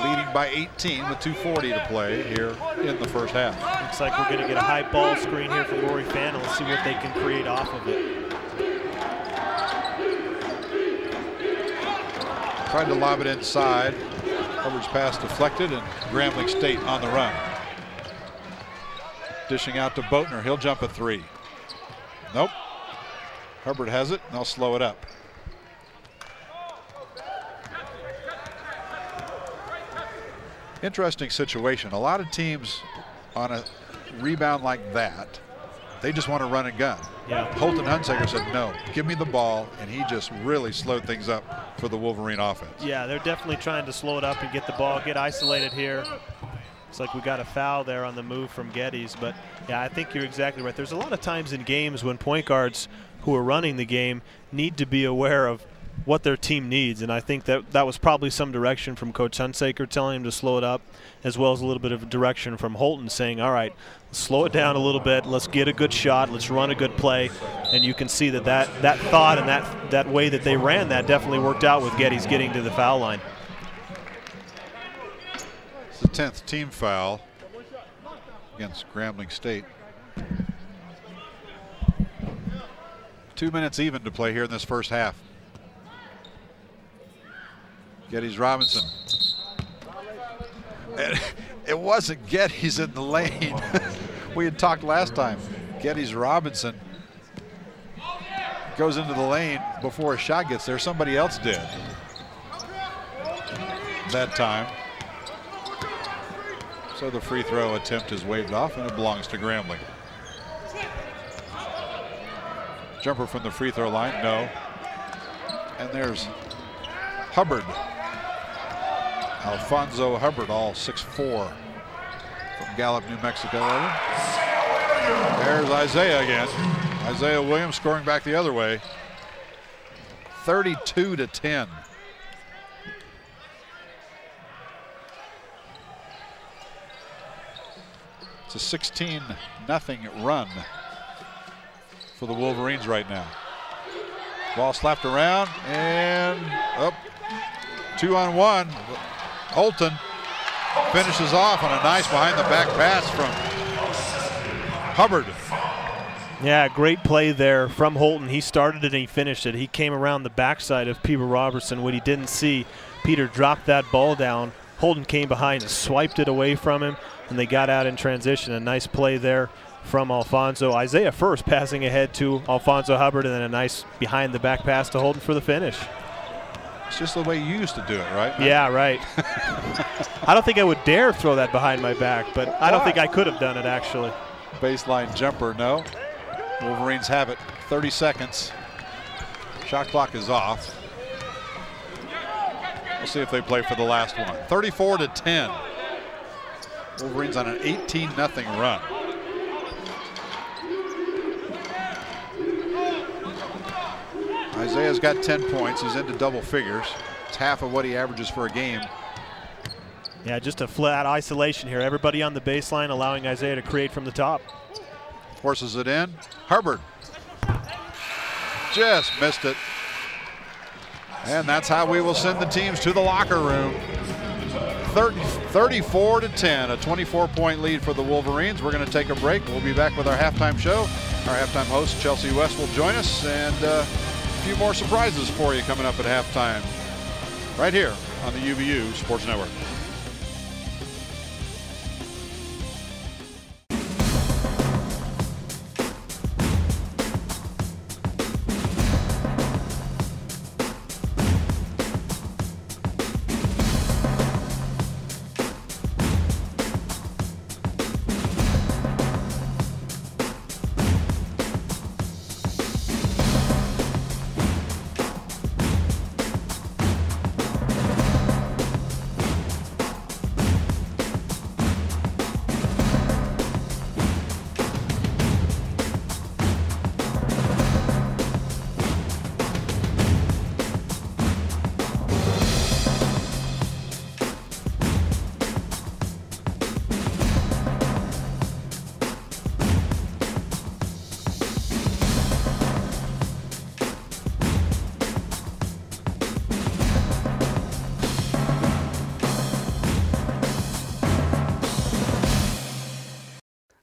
leading by 18 with 2:40 to play here in the first half. Looks like we're going to get a high ball screen here from Rory Fannon. Let's see what they can create off of it. Tried to lob it inside. Hubbard's pass deflected, and Grambling State on the run. Dishing out to Boatner. He'll jump a 3. Nope. Hubbard has it, and they'll slow it up. Interesting situation. A lot of teams on a rebound like that, they just want to run and gun. Yeah. Holton Hunsaker said, no, give me the ball, and he just really slowed things up for the Wolverine offense. Yeah, they're definitely trying to slow it up and get the ball, get isolated here. It's like we got a foul there on the move from Geddes, but yeah, I think you're exactly right. There's a lot of times in games when point guards who are running the game need to be aware of what their team needs, and I think that was probably some direction from Coach Hunsaker telling him to slow it up, as well as a little bit of direction from Holton saying, all right, let's slow it down a little bit, let's get a good shot, let's run a good play. And you can see that thought and that way that they ran that definitely worked out with Geddes getting to the foul line. It's the 10th team foul against Grambling State. 2 minutes even to play here in this first half. Geddes Robinson. It wasn't Geddes in the lane. We had talked last time. Geddes Robinson goes into the lane before a shot gets there. Somebody else did that time. So the free throw attempt is waved off and it belongs to Grambling. Jumper from the free throw line, no. And there's Hubbard. Alfonzo Hubbard, all 6'4", from Gallup, New Mexico. There's Isiah again. Isiah Williams scoring back the other way. 32-10. It's a 16-0 run for the Wolverines right now. Ball slapped around and up. 2-on-1. Holton finishes off on a nice behind the back pass from Hubbard. Yeah, great play there from Holton. He started it and he finished it. He came around the backside of Peter Robertson. What he didn't see, Peter dropped that ball down. Holton came behind and swiped it away from him, and they got out in transition. A nice play there from Alfonzo. Isiah first passing ahead to Alfonzo Hubbard, and then a nice behind the back pass to Holton for the finish. It's just the way you used to do it, right? Yeah, right. I don't think I would dare throw that behind my back, but I don't think I could have done it, actually. Baseline jumper, no. Wolverines have it, 30 seconds. Shot clock is off. We'll see if they play for the last one. 34-10. Wolverines on an 18-0 run. Isiah's got 10 points. He's into double figures. It's half of what he averages for a game. Yeah, just a flat isolation here. Everybody on the baseline allowing Isiah to create from the top. Forces it in. Hubbard just missed it. And that's how we will send the teams to the locker room. 34-10, a 24-point lead for the Wolverines. We're going to take a break. We'll be back with our halftime show. Our halftime host, Chelsea West, will join us, and a few more surprises for you coming up at halftime right here on the UVU Sports Network.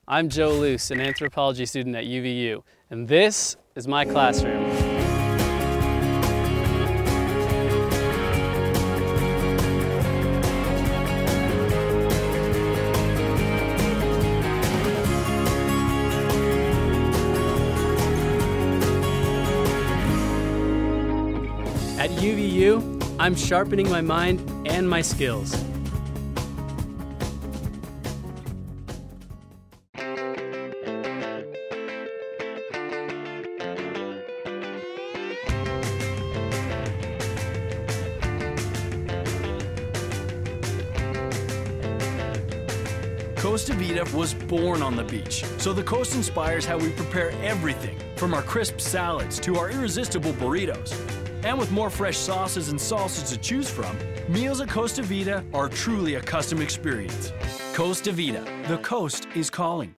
I'm Joe Luce, an anthropology student at UVU, and this is my classroom. At UVU, I'm sharpening my mind and my skills. Costa Vida was born on the beach, so the coast inspires how we prepare everything, from our crisp salads to our irresistible burritos. And with more fresh sauces and salsas to choose from, meals at Costa Vida are truly a custom experience. Costa Vida, the coast is calling.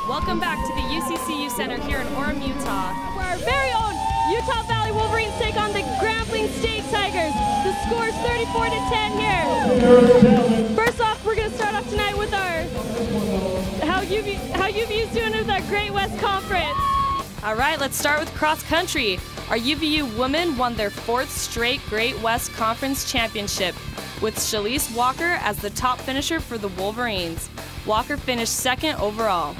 Welcome back to the UCCU Center here in Orem, Utah, where our very own Utah Valley Wolverines take on the Grambling State Tigers. The score is 34-10 here. First off, we're going to start off tonight with our how UVU's doing with our Great West Conference. All right, let's start with cross country. Our UVU women won their 4th straight Great West Conference championship. with Shalise Walker as the top finisher for the Wolverines. Walker finished second overall.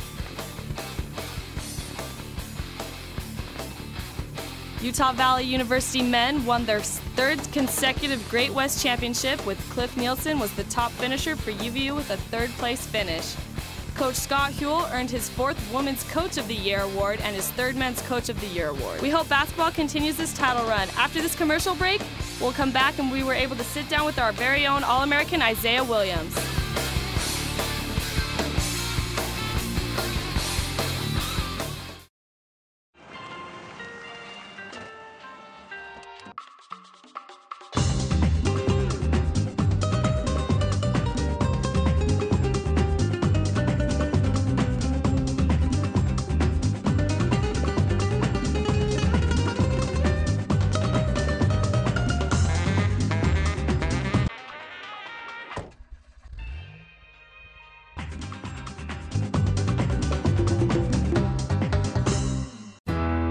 Utah Valley University men won their third consecutive Great West Championship, with Cliff Nielsen was the top finisher for UVU with a third-place finish. Coach Scott Huell earned his 4th Women's Coach of the Year award and his 3rd Men's Coach of the Year award. We hope basketball continues this title run. After this commercial break, we'll come back and we were able to sit down with our very own All-American Isiah Williams.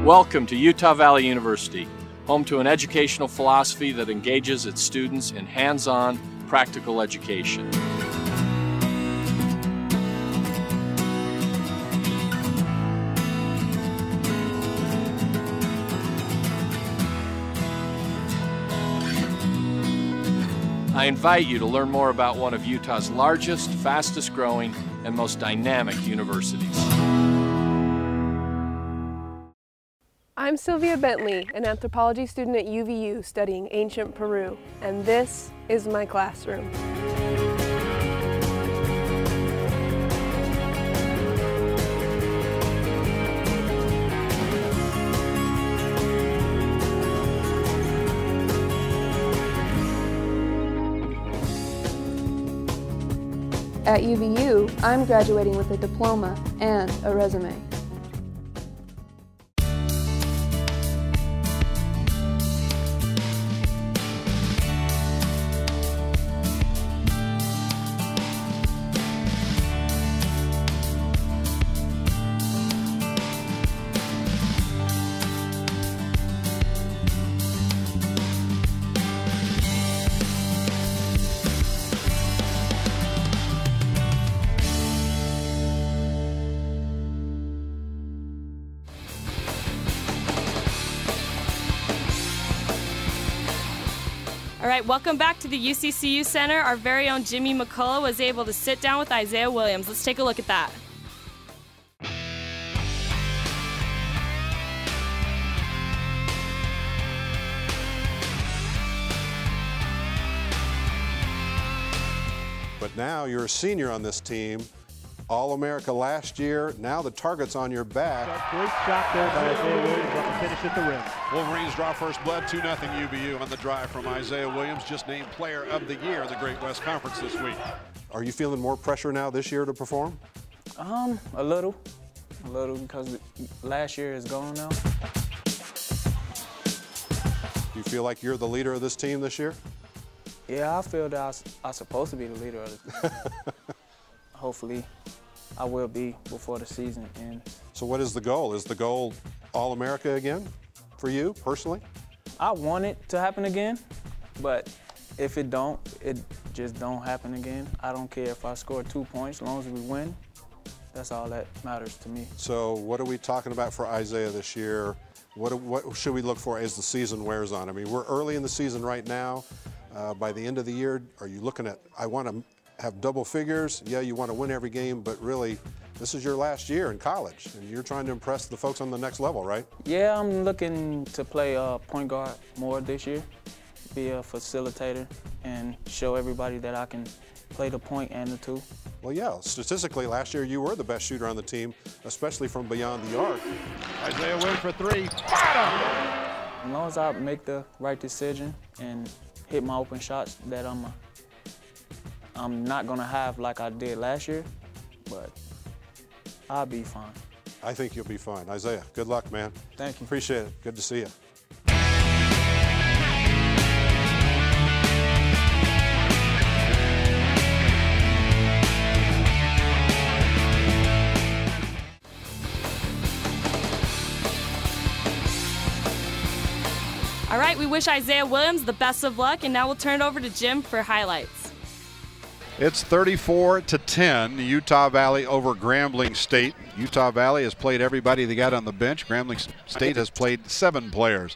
Welcome to Utah Valley University, home to an educational philosophy that engages its students in hands-on, practical education. I invite you to learn more about one of Utah's largest, fastest growing, and most dynamic universities. I'm Sylvia Bentley, an anthropology student at UVU studying ancient Peru, and this is my classroom. At UVU, I'm graduating with a diploma and a resume. All right, welcome back to the UCCU Center. Our very own Jimmy McCullough was able to sit down with Isiah Williams. Let's take a look at that. But now you're a senior on this team. All-America last year. Now the target's on your back. Great shot there by Isiah Williams on the finish at the rim. Wolverines draw first blood, 2-0 UVU on the drive from Isiah Williams, just named Player of the Year in the Great West Conference this week. Are you feeling more pressure now this year to perform? A little because last year is gone now. Do you feel like you're the leader of this team this year? Yeah, I feel that I'm supposed to be the leader of the team. Hopefully, I will be before the season ends. So what is the goal? Is the goal All-America again for you, personally? I want it to happen again, but if it don't, it just don't happen again. I don't care if I score 2 points, as long as we win. That's all that matters to me. So what are we talking about for Isiah this year? What should we look for as the season wears on? I mean, we're early in the season right now. By the end of the year, are you looking at, I want to have double figures? Yeah, you want to win every game, but really, this is your last year in college, and you're trying to impress the folks on the next level, right? Yeah, I'm looking to play point guard more this year, be a facilitator, and show everybody that I can play the point and the two. Well, yeah, statistically, last year you were the best shooter on the team, especially from beyond the arc. Isiah Williams for three. As long as I make the right decision and hit my open shots that I'm not gonna have like I did last year, but I'll be fine. I think you'll be fine. Isiah, good luck, man. Thank you. Appreciate it. Good to see you. All right, we wish Isiah Williams the best of luck, and now we'll turn it over to Jim for highlights. It's 34-10, Utah Valley over Grambling State. Utah Valley has played everybody they got on the bench. Grambling State has played 7 players.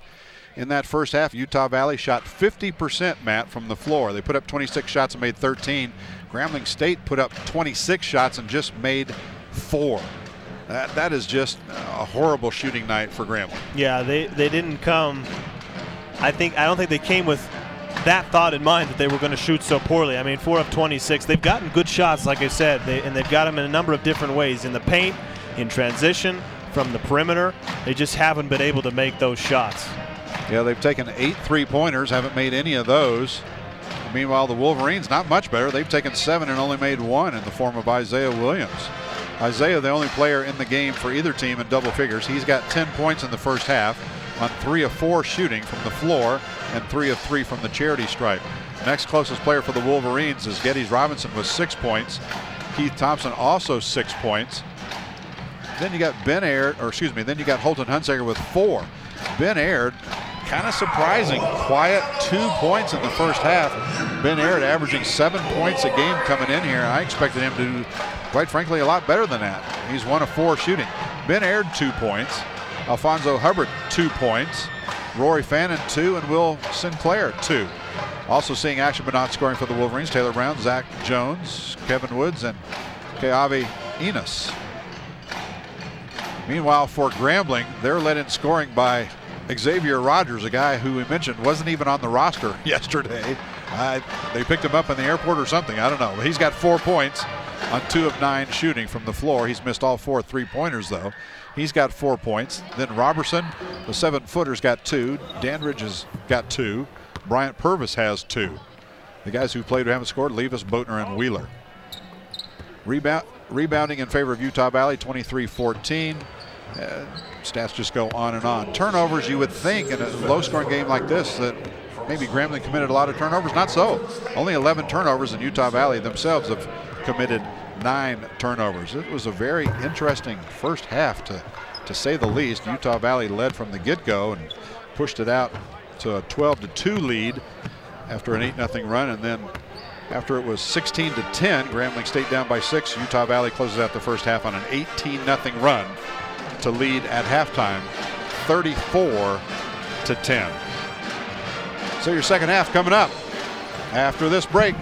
In that first half, Utah Valley shot 50%, Matt, from the floor. They put up 26 shots and made 13. Grambling State put up 26 shots and just made 4. That is just a horrible shooting night for Grambling. Yeah, they didn't come. I don't think they came with that thought in mind that they were going to shoot so poorly. I mean, 4 of 26. They've gotten good shots, like I said, and they've got them in a number of different ways. In the paint, in transition, from the perimeter. They just haven't been able to make those shots. Yeah, they've taken 8 three-pointers, haven't made any of those. Meanwhile, the Wolverines, not much better. They've taken 7 and only made 1 in the form of Isiah Williams. Isiah, the only player in the game for either team in double figures. He's got 10 points in the first half on 3 of 4 shooting from the floor and 3 of 3 from the charity stripe. Next closest player for the Wolverines is Geddes Robinson with 6 points. Keith Thompson also 6 points. Then you got then you got Holton Hunsaker with 4. Ben Aird, kind of surprising, quiet 2 points in the first half. Ben Aird averaging 7 points a game coming in here. I expected him to do, quite frankly, a lot better than that. He's 1 of 4 shooting. Ben Aird 2 points. Alfonzo Hubbard 2 points. Rory Fannon 2 and Will Sinclair 2. Also seeing action but not scoring for the Wolverines, Taylor Brown, Zach Jones, Kevin Woods, and Keavi Enos. Meanwhile, for Grambling, they're led in scoring by Xavier Rogers, a guy who we mentioned wasn't even on the roster yesterday. They picked him up in the airport or something, I don't know. He's got 4 points on 2 of 9 shooting from the floor. He's missed all 4 three-pointers, though. He's got 4 points. Then Robertson, the 7-footer's got 2. Dandridge has got 2. Bryant Purvis has 2. The guys who played who haven't scored, Levis, Boatner, and Wheeler. Rebounding in favor of Utah Valley, 23-14. Stats just go on and on. Turnovers, you would think in a low-scoring game like this that maybe Grambling committed a lot of turnovers. Not so. Only 11 turnovers, and Utah Valley themselves have committed 9 turnovers. It was a very interesting first half, to say the least. Utah Valley led from the get-go and pushed it out to a 12-2 lead after an 8-0 run, and then after it was 16-10, Grambling State down by 6. Utah Valley closes out the first half on an 18-0 run to lead at halftime, 34-10. So your second half coming up after this break.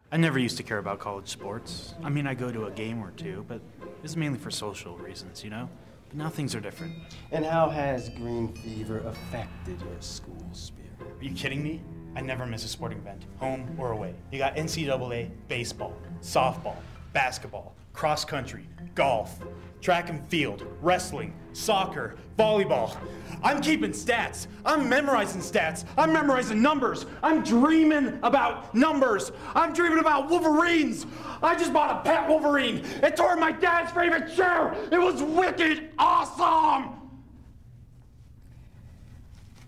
I never used to care about college sports. I mean, I go to a game or two, but it's mainly for social reasons, you know? But now things are different. And how has green fever affected your school spirit? Are you kidding me? I never miss a sporting event, home or away. You got NCAA baseball, softball, basketball, cross country, golf, track and field, wrestling, soccer, volleyball. I'm keeping stats. I'm memorizing stats. I'm memorizing numbers. I'm dreaming about numbers. I'm dreaming about Wolverines. I just bought a pet Wolverine. It tore my dad's favorite chair. It was wicked awesome.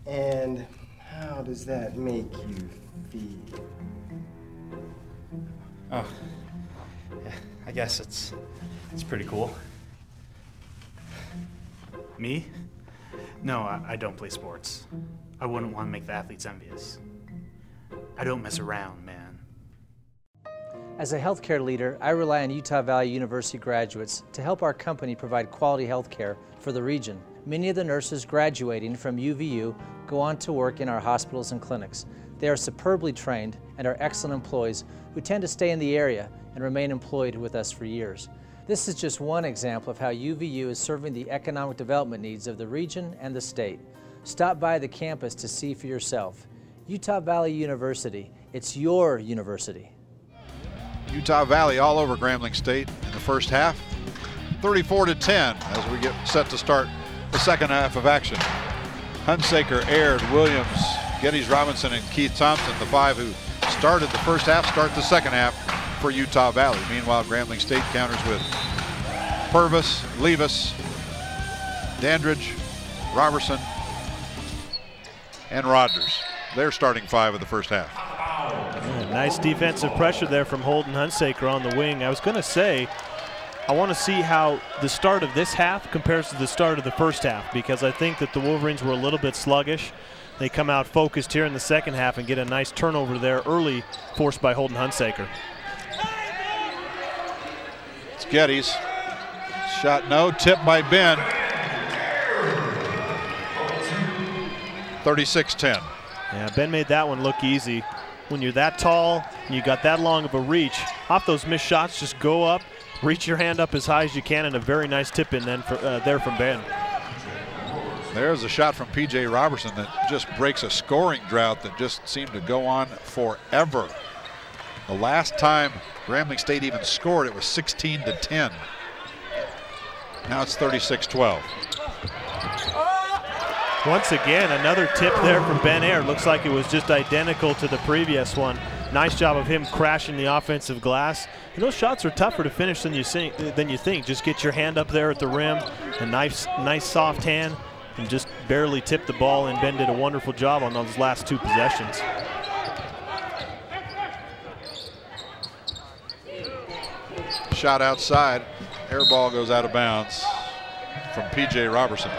And how does that make you feel? Oh, yeah, I guess it's pretty cool. Me? No, I don't play sports. I wouldn't want to make the athletes envious. I don't mess around, man. As a healthcare leader, I rely on Utah Valley University graduates to help our company provide quality healthcare for the region. Many of the nurses graduating from UVU go on to work in our hospitals and clinics. They are superbly trained and are excellent employees who tend to stay in the area and remain employed with us for years. This is just one example of how UVU is serving the economic development needs of the region and the state. Stop by the campus to see for yourself. Utah Valley University, it's your university. Utah Valley all over Grambling State in the first half, 34-10 as we get set to start the second half of action. Hunsaker, Aird, Williams, Geddes Robinson, and Keith Thompson, the 5 who started the first half, start the second half for Utah Valley. Meanwhile, Grambling State counters with Purvis, Levis, Dandridge, Robertson, and Rodgers. They're starting 5 of the first half. Yeah, nice defensive pressure there from Holton Hunsaker on the wing. I was going to say, I want to see how the start of this half compares to the start of the first half, because I think that the Wolverines were a little bit sluggish. They come out focused here in the second half and get a nice turnover there early, forced by Holton Hunsaker. It's Geddes. Shot no, tipped by Ben. 36-10. Yeah, Ben made that one look easy. When you're that tall and you got that long of a reach, off those missed shots, just go up, reach your hand up as high as you can, and a very nice tip in then there from Ben. There's a shot from P.J. Robertson that just breaks a scoring drought that just seemed to go on forever. The last time Grambling State even scored, it was 16-10. Now it's 36-12. Once again, another tip there from Ben Aird. Looks like it was just identical to the previous one. Nice job of him crashing the offensive glass. And those shots are tougher to finish than you think. Just get your hand up there at the rim, a nice soft hand, and just barely tip the ball. And Ben did a wonderful job on those last 2 possessions. Shot outside. Air ball goes out of bounds from P.J. Robertson.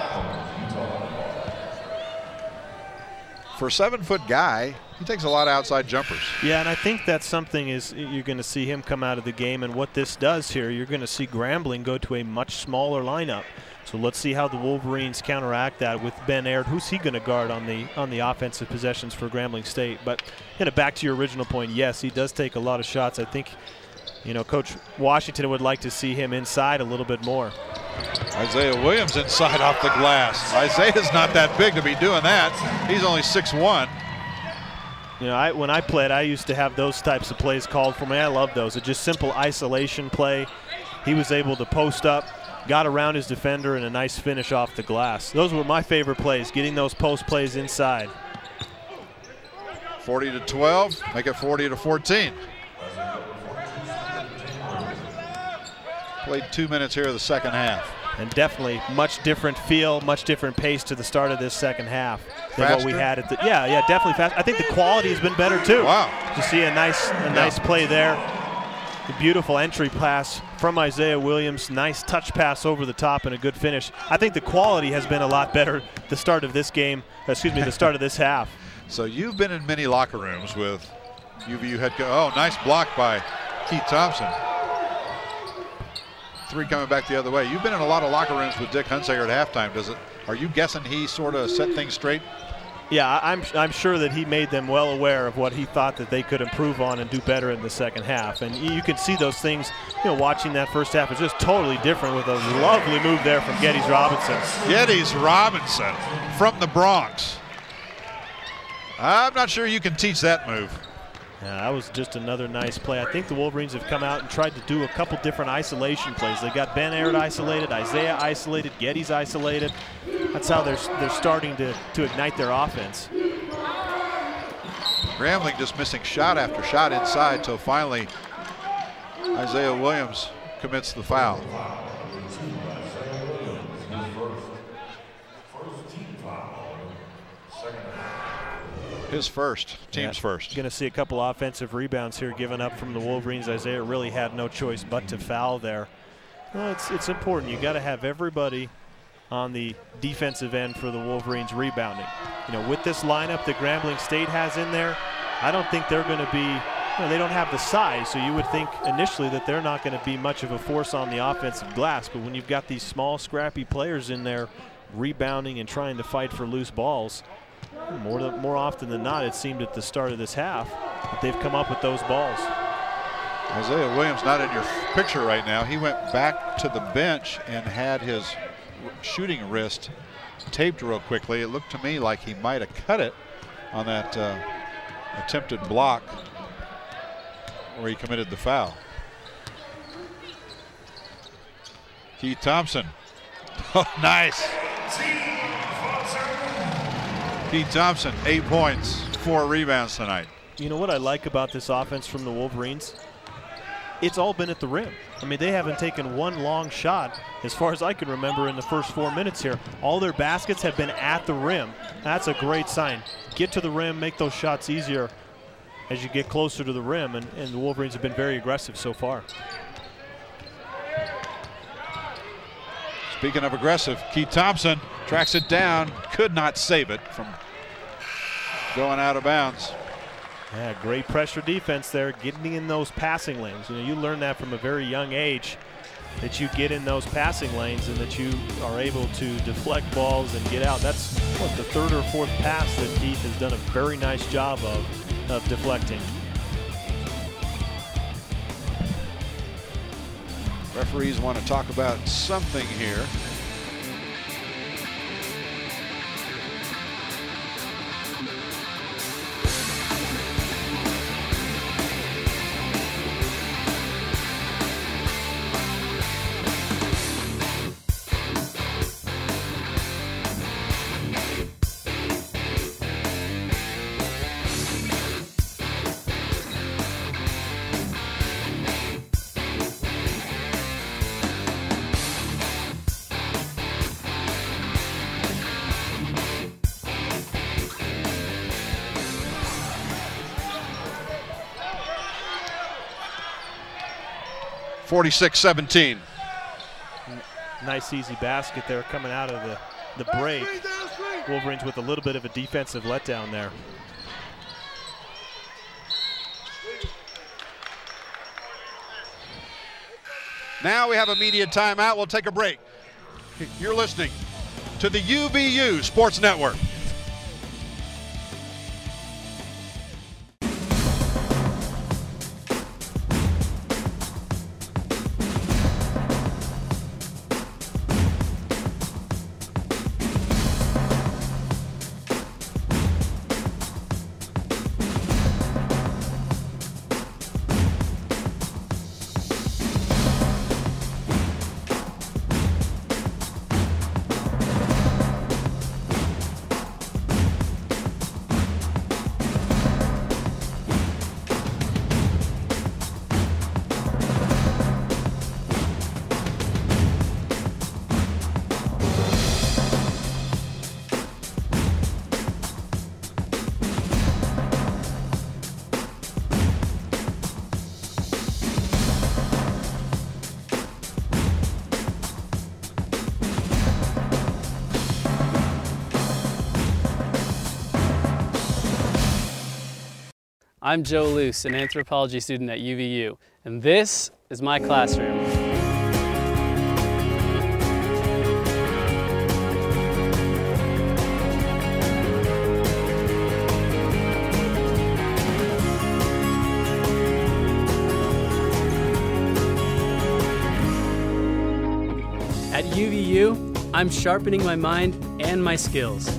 For a 7-foot guy, he takes a lot of outside jumpers. Yeah, and I think that's something is you're going to see him come out of the game, and what this does here, you're going to see Grambling go to a much smaller lineup. So let's see how the Wolverines counteract that with Ben Aird. Who's he going to guard on the offensive possessions for Grambling State? But back to your original point, yes, he does take a lot of shots. I think, Coach Washington would like to see him inside a little bit more. Isiah Williams inside off the glass. Isaiah's not that big to be doing that. He's only 6'1". When I played, I used to have those types of plays called for me. I love those. It's just simple isolation play. He was able to post up, got around his defender, and a nice finish off the glass. Those were my favorite plays, getting those post plays inside. 40-12, make it 40-14. Played 2 minutes here of the second half. And definitely much different feel, much different pace to the start of this second half than what we had at the. Yeah, definitely fast. I think the quality has been better too. Wow. To see a nice play there. A beautiful entry pass from Isiah Williams. Nice touch pass over the top and a good finish. I think the quality has been a lot better the start of this game. The start of this half. So you've been in many locker rooms with UVU head coach. Oh, nice block by Keith Thompson. 3 coming back the other way. You've been in a lot of locker rooms with Dick Hunsaker at halftime. Are you guessing he sort of set things straight? Yeah, I'm sure that he made them well aware of what he thought that they could improve on and do better in the second half. And you can see those things, watching that first half is just totally different with a lovely move there from Geddes Robinson. Geddes Robinson from the Bronx. I'm not sure you can teach that move. Yeah, that was just another nice play. I think the Wolverines have come out and tried to do a couple different isolation plays. They got Ben Aird isolated, Isiah isolated, Geddes isolated. That's how they're starting to ignite their offense. Grambling just missing shot after shot inside till finally Isiah Williams commits the foul. His first, team's first. Going to see a couple offensive rebounds here given up from the Wolverines. Isiah really had no choice but to foul there. Well, it's important. You got to have everybody on the defensive end for the Wolverines rebounding. With this lineup that Grambling State has in there, I don't think they're going to be, they don't have the size, so you would think initially that they're not going to be much of a force on the offensive glass. But when you've got these small, scrappy players in there rebounding and trying to fight for loose balls, more often than not, it seemed at the start of this half that they've come up with those balls. Isiah Williams not in your picture right now. He went back to the bench and had his shooting wrist taped real quickly. It looked to me like he might have cut it on that attempted block where he committed the foul. Keith Thompson. Oh, nice. Keith Thompson, 8 points, 4 rebounds tonight. You know what I like about this offense from the Wolverines? It's all been at the rim. I mean, they haven't taken one long shot as far as I can remember in the first 4 minutes here. All their baskets have been at the rim. That's a great sign. Get to the rim, make those shots easier as you get closer to the rim, and the Wolverines have been very aggressive so far. Speaking of aggressive, Keith Thompson tracks it down, could not save it from going out of bounds. Yeah, great pressure defense there, getting in those passing lanes. You know, you learn that from a very young age, that you get in those passing lanes and that you are able to deflect balls and get out. That's what, the 3rd or 4th pass that Keith has done a very nice job of deflecting. Referees want to talk about something here. (46-17). Nice easy basket there coming out of the break. Wolverines with a little bit of a defensive letdown there. Now we have a media timeout. We'll take a break. You're listening to the UVU Sports Network. I'm Joe Luce, an anthropology student at UVU, and this is my classroom. At UVU, I'm sharpening my mind and my skills.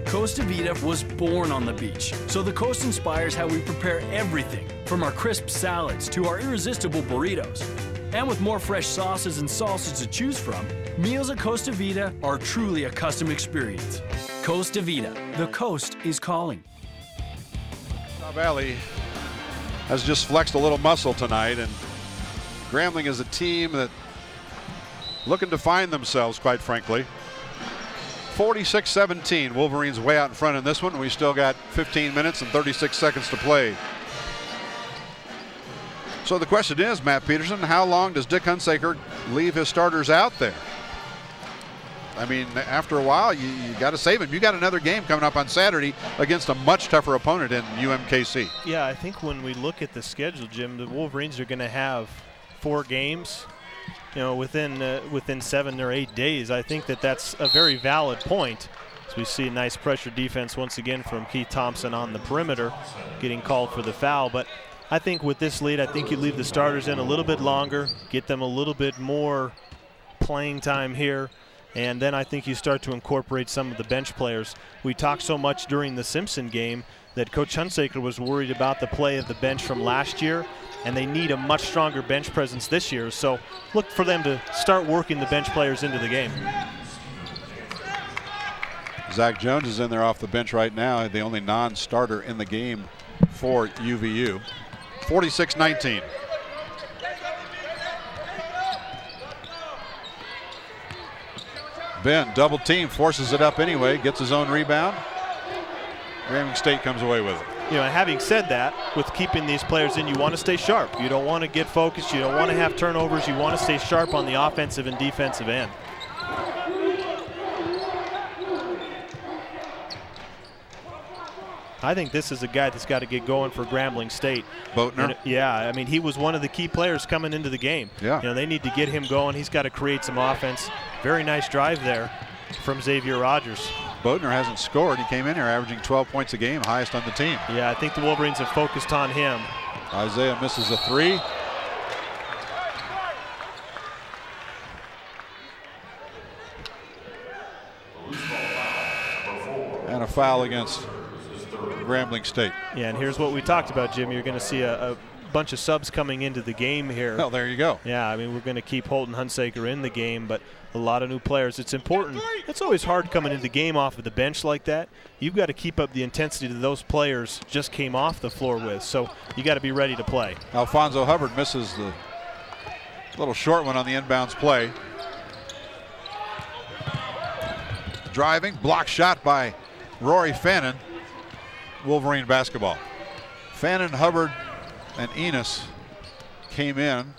Costa Vida was born on the beach, so the coast inspires how we prepare everything, from our crisp salads to our irresistible burritos. And with more fresh sauces and salsas to choose from, meals at Costa Vida are truly a custom experience. Costa Vida, the coast is calling. Utah Valley has just flexed a little muscle tonight, and Grambling is a team that looking to find themselves, quite frankly. 46-17, Wolverines way out in front in this one. We still got 15 minutes and 36 seconds to play. So the question is, Matt Peterson, how long does Dick Hunsaker leave his starters out there? I mean, after a while, you got to save him. You got another game coming up on Saturday against a much tougher opponent in UMKC. Yeah, I think when we look at the schedule, Jim, the Wolverines are going to have 4 games, you know, within 7 or 8 days. I think that that's a very valid point. So we see a nice pressure defense once again from Keith Thompson on the perimeter, getting called for the foul. But I think with this lead, I think you leave the starters in a little bit longer, get them a little bit more playing time here, and then I think you start to incorporate some of the bench players. We talked so much during the Simpson game that Coach Hunsaker was worried about the play of the bench from last year, and they need a much stronger bench presence this year. So look for them to start working the bench players into the game. Zach Jones is in there off the bench right now, the only non-starter in the game for UVU. 46-19. Ben, double team, forces it up anyway, gets his own rebound. Grambling State comes away with it. You know, having said that, with keeping these players in, you want to stay sharp. You don't want to get focused. You don't want to have turnovers. You want to stay sharp on the offensive and defensive end. I think this is a guy that's got to get going for Grambling State. Boatner? Yeah, I mean, he was one of the key players coming into the game. Yeah. You know, they need to get him going. He's got to create some offense. Very nice drive there from Xavier Rogers. Boatner hasn't scored. He came in here averaging 12 points a game, highest on the team. Yeah, I think the Wolverines have focused on him. Isiah misses a three. And a foul against Grambling State. Yeah, and here's what we talked about, Jim. You're going to see a bunch of subs coming into the game here. Well, there you go. Yeah, I mean, we're going to keep Holton Hunsaker in the game, but a lot of new players. It's important. It's always hard coming into the game off of the bench like that. You've got to keep up the intensity that those players just came off the floor with, so you got to be ready to play. Alfonzo Hubbard misses the little short one on the inbounds play. Driving, block shot by Rory Fannon. Wolverine basketball. Fannon, Hubbard, and Enos came in.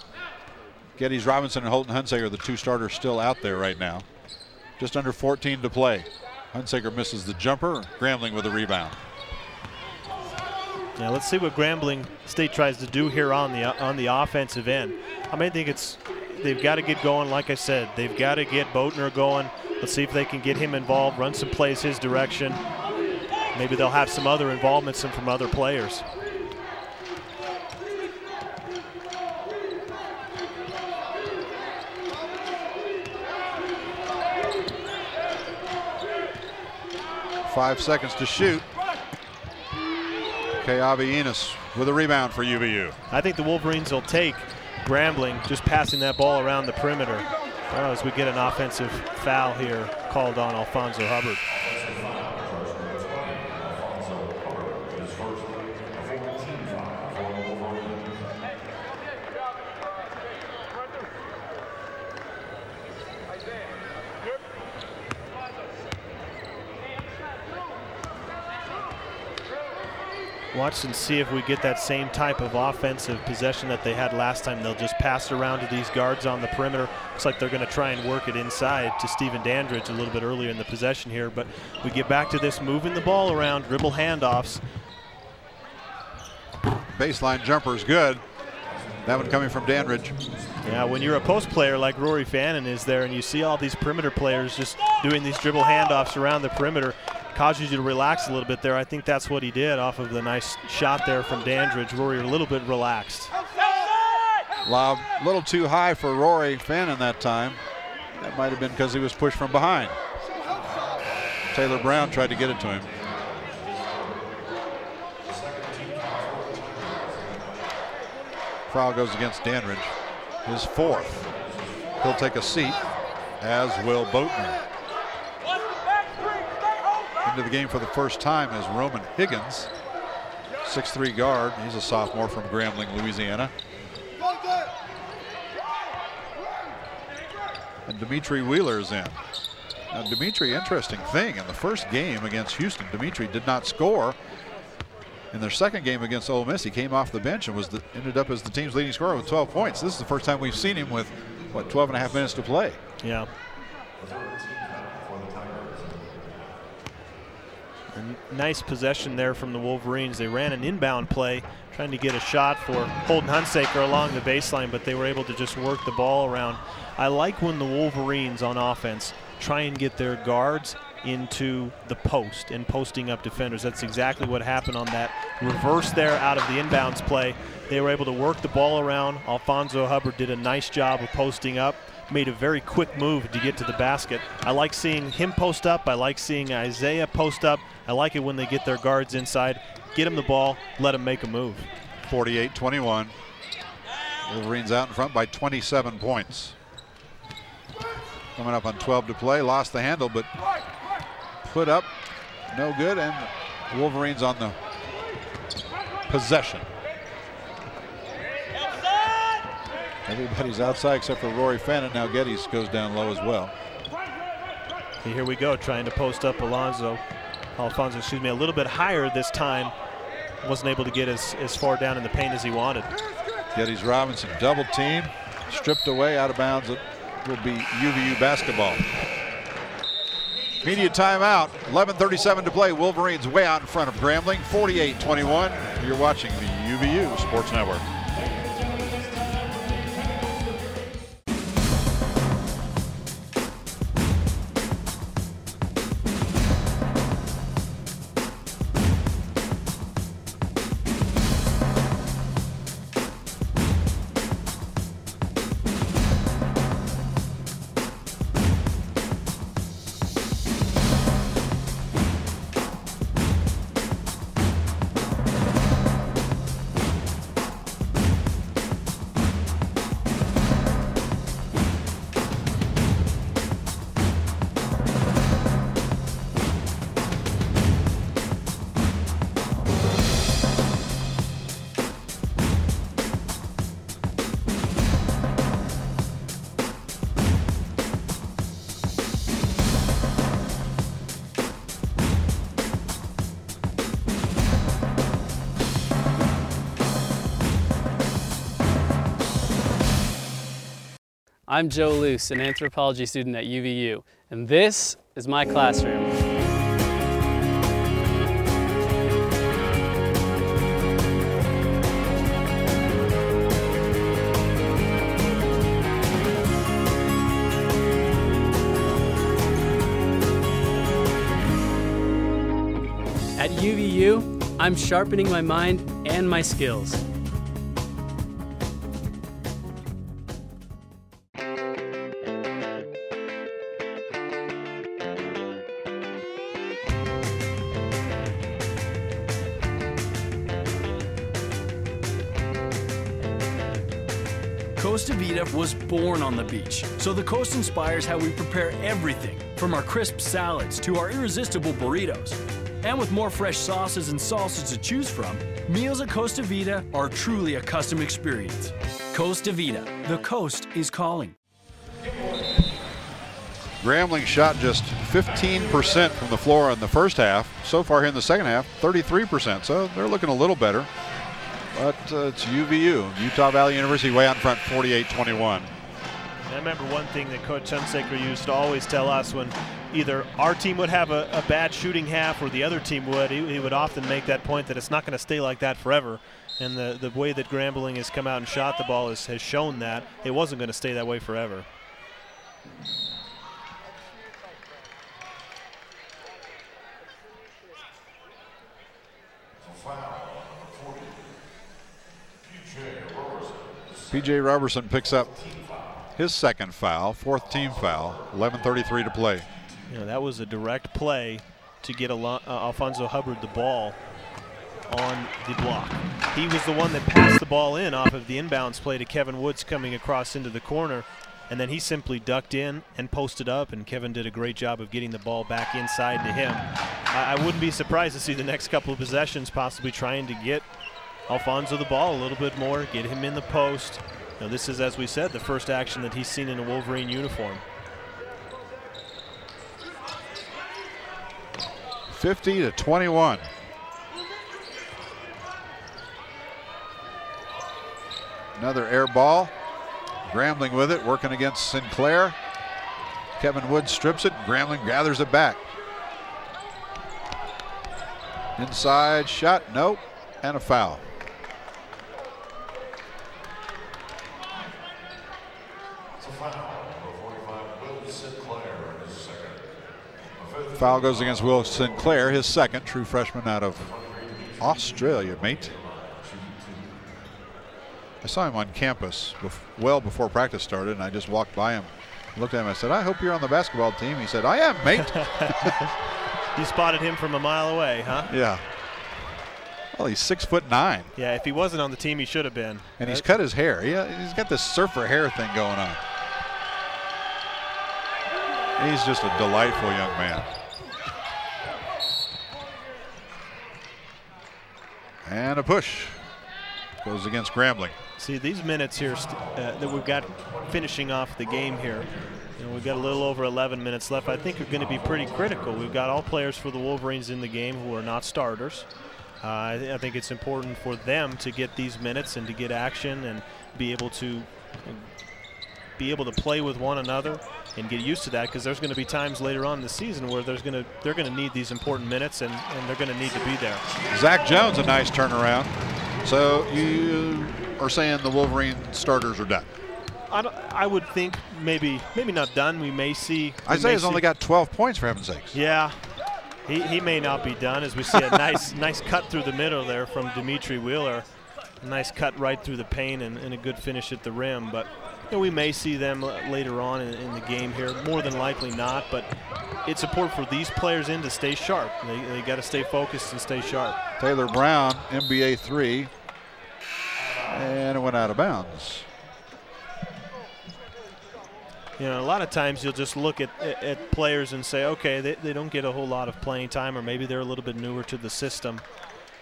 Geddes Robinson and Holton Hunsaker, the two starters, still out there right now. Just under 14 to play. Hunsaker misses the jumper. Grambling with a rebound. Yeah, let's see what Grambling State tries to do here on the offensive end. I mean, I think they've got to get going. Like I said, they've got to get Boatner going. Let's see if they can get him involved, run some plays his direction. Maybe they'll have some other involvements from other players. Five seconds to shoot. Keavi Enos with a rebound for UVU. I think the Wolverines will take Grambling just passing that ball around the perimeter as we get an offensive foul here called on Alfonzo Hubbard. Watch and see if we get that same type of offensive possession that they had last time. They'll just pass around to these guards on the perimeter. Looks like they're going to try and work it inside to Stephen Dandridge a little bit earlier in the possession here. But we get back to this moving the ball around, dribble handoffs. Baseline jumper is good. That one coming from Dandridge. Yeah, when you're a post player like Rory Fannon is there and you see all these perimeter players just doing these dribble handoffs around the perimeter, causes you to relax a little bit there. I think that's what he did off of the nice shot there from Dandridge. Rory a little bit relaxed. Lob a little too high for Rory Fannon that time. That might have been because he was pushed from behind. Taylor Brown tried to get it to him. Foul goes against Dandridge, his fourth. He'll take a seat, as will Boatner. Into the game for the first time is Roman Higgins, 6'3" guard. He's a sophomore from Grambling, Louisiana. And Dimitri Wheeler is in. Now Dimitri, interesting thing, in the first game against Houston, Dimitri did not score. In their second game against Ole Miss, he came off the bench and ended up as the team's leading scorer with 12 points. This is the first time we've seen him with, what, 12 and a half minutes to play. Yeah. Nice possession there from the Wolverines. They ran an inbound play trying to get a shot for Holton Hunsaker along the baseline, but they were able to just work the ball around. I like when the Wolverines on offense try and get their guards into the post and posting up defenders. That's exactly what happened on that reverse there out of the inbounds play. They were able to work the ball around. Alfonzo Hubbard did a nice job of posting up, made a very quick move to get to the basket. I like seeing him post up. I like seeing Isiah post up. I like it when they get their guards inside, get him the ball, let him make a move. 48-21. Wolverines out in front by 27 points. Coming up on 12 to play, lost the handle, but put up, no good, and the Wolverines on the possession. Everybody's outside except for Rory Fannon. Now Geddes goes down low as well. And here we go, trying to post up Alfonzo, excuse me, a little bit higher this time. Wasn't able to get as far down in the paint as he wanted. Geddes Robinson double team, stripped away, out of bounds. It will be UVU basketball. Media timeout, 11:37 to play. Wolverines way out in front of Grambling, 48-21. You're watching the UVU Sports Network. I'm Joe Luce, an anthropology student at UVU, and this is my classroom. At UVU, I'm sharpening my mind and my skills. Costa Vida was born on the beach, so the coast inspires how we prepare everything, from our crisp salads to our irresistible burritos. And with more fresh sauces and salsas to choose from, meals at Costa Vida are truly a custom experience. Costa Vida, the coast is calling. Grambling shot just 15% from the floor in the first half. So far here in the second half, 33%. So they're looking a little better. But it's UVU, Utah Valley University, way out in front, 48-21. I remember one thing that Coach Hunsaker used to always tell us when either our team would have a bad shooting half or the other team would. He would often make that point that it's not going to stay like that forever. And the way that Grambling has come out and shot the ball has shown that it wasn't going to stay that way forever. P.J. Robertson picks up his second foul, fourth team foul, 11:33 to play. You know, that was a direct play to get Alfonzo Hubbard the ball on the block. He was the one that passed the ball in off of the inbounds play to Kevin Woods coming across into the corner, and then he simply ducked in and posted up, and Kevin did a great job of getting the ball back inside to him. I wouldn't be surprised to see the next couple of possessions possibly trying to get Alfonzo the ball a little bit more, get him in the post. Now this is, as we said, the first action that he's seen in a Wolverine uniform. 50-21. Another air ball. Grambling with it, working against Sinclair. Kevin Woods strips it. Grambling gathers it back. Inside shot, nope, and a foul. Foul goes against Will Sinclair, his second, true freshman out of Australia, mate. I saw him on campus well before practice started, and I just walked by him, looked at him. I said, "I hope you're on the basketball team." He said, "I am, mate." You spotted him from a mile away, huh? Yeah. Well, he's 6'9". Yeah, if he wasn't on the team, he should have been. And he's cut his hair. He's got this surfer hair thing going on. He's just a delightful young man. And a push goes against Grambling. See, these minutes here that we've got finishing off the game here, we've got a little over 11 minutes left. I think are going to be pretty critical. We've got all players for the Wolverines in the game who are not starters. I think it's important for them to get these minutes and to get action and be able to play with one another and get used to that, because there's going to be times later on in the season where they're going to need these important minutes, and they're going to need to be there. Zach Jones, a nice turnaround. So you are saying the Wolverine starters are done? I would think maybe not done. We may see. Isaiah's only got 12 points, for heaven's sakes. Yeah, he may not be done, as we see a nice cut through the middle there from Dimitri Wheeler. A nice cut right through the paint and a good finish at the rim. But we may see them later on in the game here. More than likely not, but it's important for these players to stay sharp. They got to stay focused and stay sharp. Taylor Brown, NBA 3, and it went out of bounds. A lot of times you'll just look at players and say, okay, they don't get a whole lot of playing time, or maybe they're a little bit newer to the system.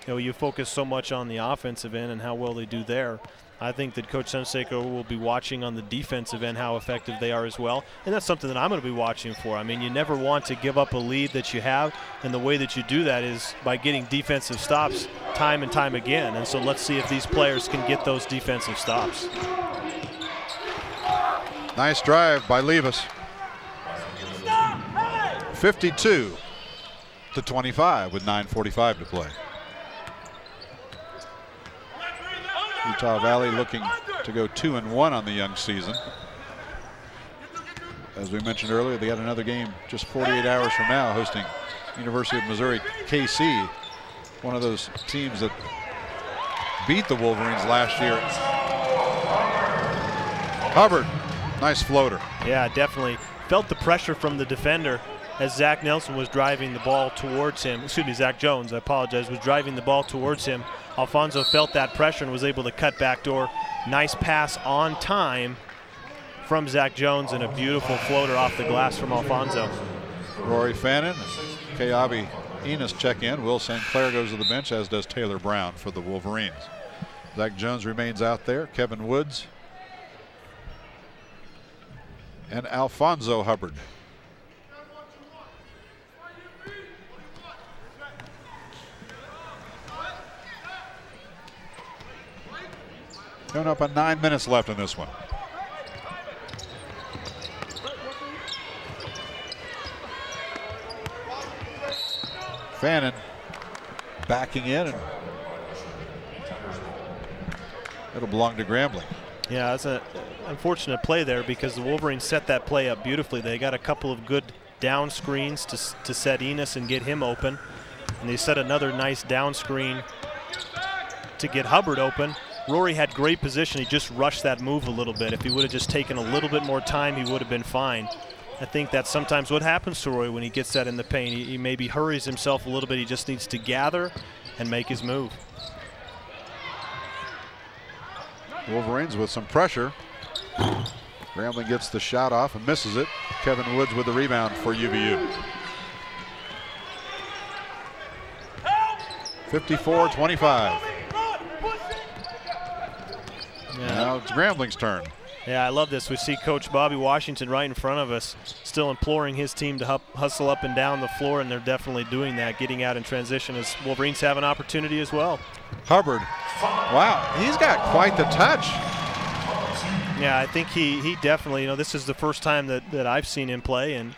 You focus so much on the offensive end and how well they do there. I think that Coach Hunsaker will be watching on the defensive end how effective they are as well, and that's something that I'm going to be watching for. I mean, you never want to give up a lead that you have, and the way that you do that is by getting defensive stops time and time again. And so let's see if these players can get those defensive stops. Nice drive by Levis. 52-25 with 9:45 to play. Utah Valley looking to go 2-1 on the young season. As we mentioned earlier, they got another game just 48 hours from now, hosting University of Missouri KC, one of those teams that beat the Wolverines last year. Hubbard, nice floater. Yeah, definitely felt the pressure from the defender as Zach Nelson was driving the ball towards him. Excuse me, Zach Jones, I apologize, was driving the ball towards him. Alfonzo felt that pressure and was able to cut backdoor. Nice pass on time from Zach Jones, and a beautiful floater off the glass from Alfonzo. Rory Fannon, Kayabi Enos check in. Will St. Clair goes to the bench, as does Taylor Brown for the Wolverines. Zach Jones remains out there. Kevin Woods and Alfonzo Hubbard. Coming up on 9 minutes left in this one. Fannon backing in, and it'll belong to Grambling. Yeah, that's an unfortunate play there, because the Wolverines set that play up beautifully. They got a couple of good down screens to set Enos and get him open, and they set another nice down screen to get Hubbard open. Rory had great position. He just rushed that move a little bit. If he would have just taken a little bit more time, he would have been fine. I think that's sometimes what happens to Rory when he gets that in the paint. He maybe hurries himself a little bit. He just needs to gather and make his move. Wolverines with some pressure. Grambling gets the shot off and misses it. Kevin Woods with the rebound for UVU. 54-25. Yeah. Now it's Grambling's turn. Yeah, I love this. We see Coach Bobby Washington right in front of us, still imploring his team to hustle up and down the floor, and they're definitely doing that, getting out in transition, as Wolverines have an opportunity as well. Hubbard, wow, he's got quite the touch. Yeah, I think he definitely, this is the first time that I've seen him play, and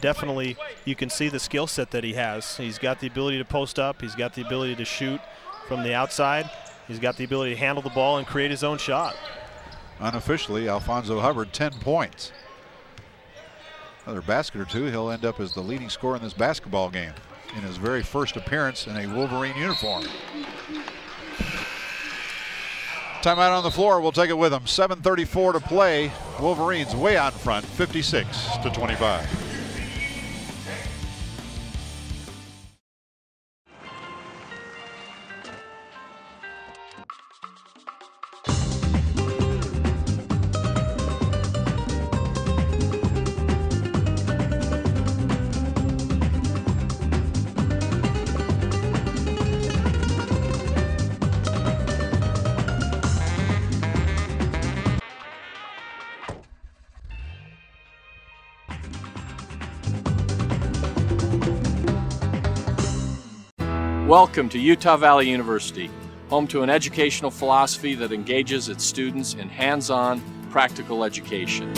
definitely you can see the skill set that he has. He's got the ability to post up. He's got the ability to shoot from the outside. He's got the ability to handle the ball and create his own shot. Unofficially, Alfonzo Hubbard, 10 points. Another basket or two, he'll end up as the leading scorer in this basketball game in his very first appearance in a Wolverine uniform. timeout on the floor. We'll take it with them. 7:34 to play. Wolverines way out in front, 56-25. Welcome to Utah Valley University, home to an educational philosophy that engages its students in hands-on, practical education.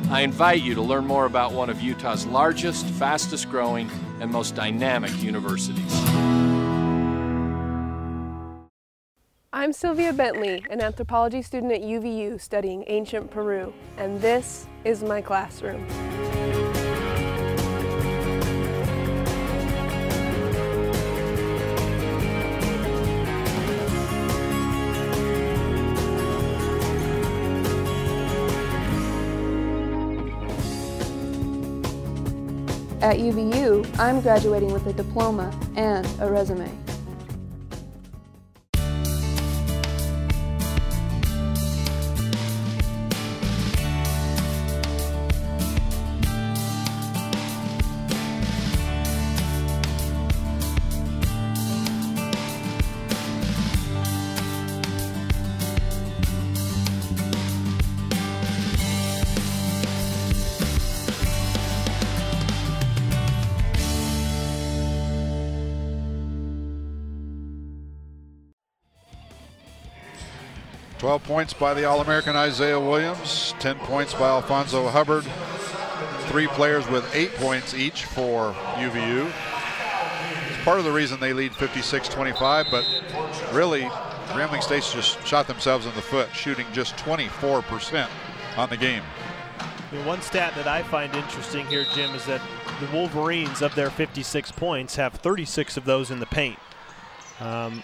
I invite you to learn more about one of Utah's largest, fastest growing, and most dynamic universities. I'm Sylvia Bentley, an anthropology student at UVU studying ancient Peru, and this is my classroom. At UVU, I'm graduating with a diploma and a resume. $12 points by the All-American Isiah Williams, 10 points by Alfonzo Hubbard, 3 players with 8 points each for UVU. It's part of the reason they lead 56-25, but really Grambling State's just shot themselves in the foot, shooting just 24% on the game. One stat that I find interesting here, Jim, is that the Wolverines, of their 56 points, have 36 of those in the paint.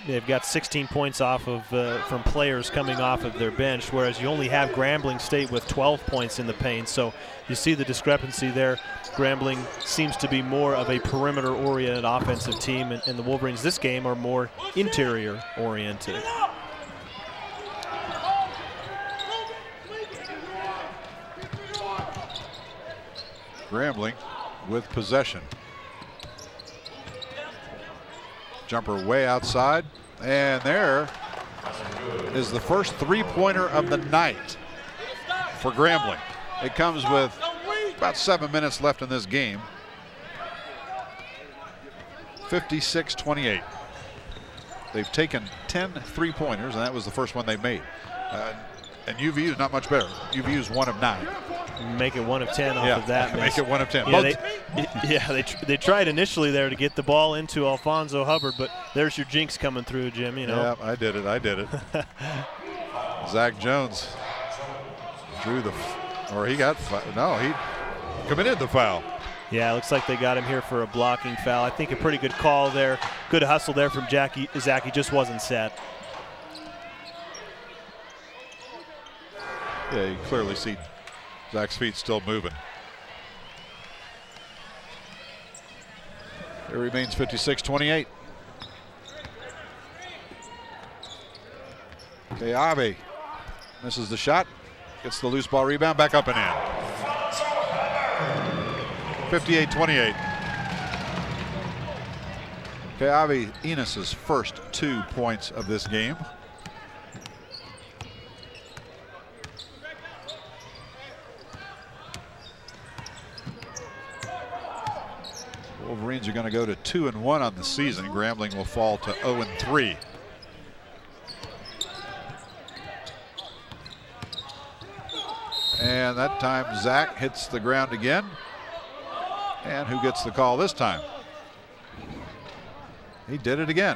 They've got 16 points off of from players coming off of their bench, whereas you only have Grambling State with 12 points in the paint. So you see the discrepancy there. Grambling seems to be more of a perimeter-oriented offensive team, and the Wolverines this game are more interior-oriented. Grambling with possession. Jumper way outside, and there is the first three-pointer of the night for Grambling. It comes with about 7 minutes left in this game. 56-28. They've taken 10 three-pointers, and that was the first one they made. And UVU is not much better. UVU is 1 of 9. Make it 1 of 10 off of that. Make it 1 of 10. They tried initially there to get the ball into Alfonzo Hubbard, but there's your jinx coming through, Jim. You know. Yeah, I did it. Zach Jones drew the, or he got, no, he committed the foul. Yeah, it looks like they got him here for a blocking foul. I think a pretty good call there. Good hustle there from Zach. He just wasn't set. Yeah, you clearly see Zach's feet still moving. It remains 56-28. Keawe misses the shot, gets the loose ball rebound, back up and in. 58-28. Keawe Enos's first 2 points of this game. Wolverines are going to go to 2-1 on the season. Grambling will fall to 0-3. And that time Zach hits the ground again. And who gets the call this time? He did it again.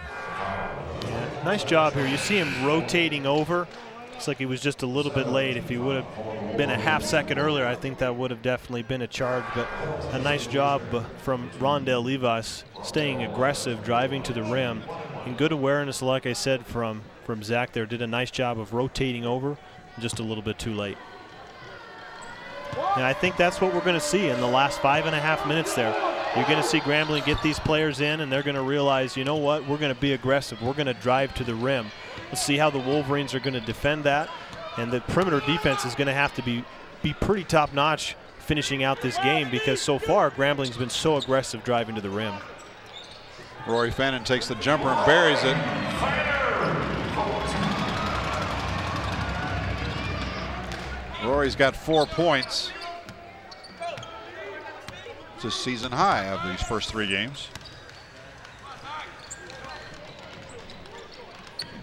Yeah, nice job here. You see him rotating over Looks like he was just a little bit late. If he would have been a half second earlier, I think that would have definitely been a charge. But a nice job from Rondell Levis, staying aggressive, driving to the rim. And good awareness, like I said, from Zach there. Did a nice job of rotating over, just a little bit too late. And I think that's what we're going to see in the last 5.5 minutes there. You're going to see Grambling get these players in, and they're going to realize, you know what, we're going to be aggressive. We're going to drive to the rim. Let's see how the Wolverines are going to defend that. And the perimeter defense is going to have to be pretty top-notch finishing out this game, because so far Grambling's been so aggressive driving to the rim. Rory Fannon takes the jumper and buries it. Rory's got 4 points. It's a season high of these first 3 games.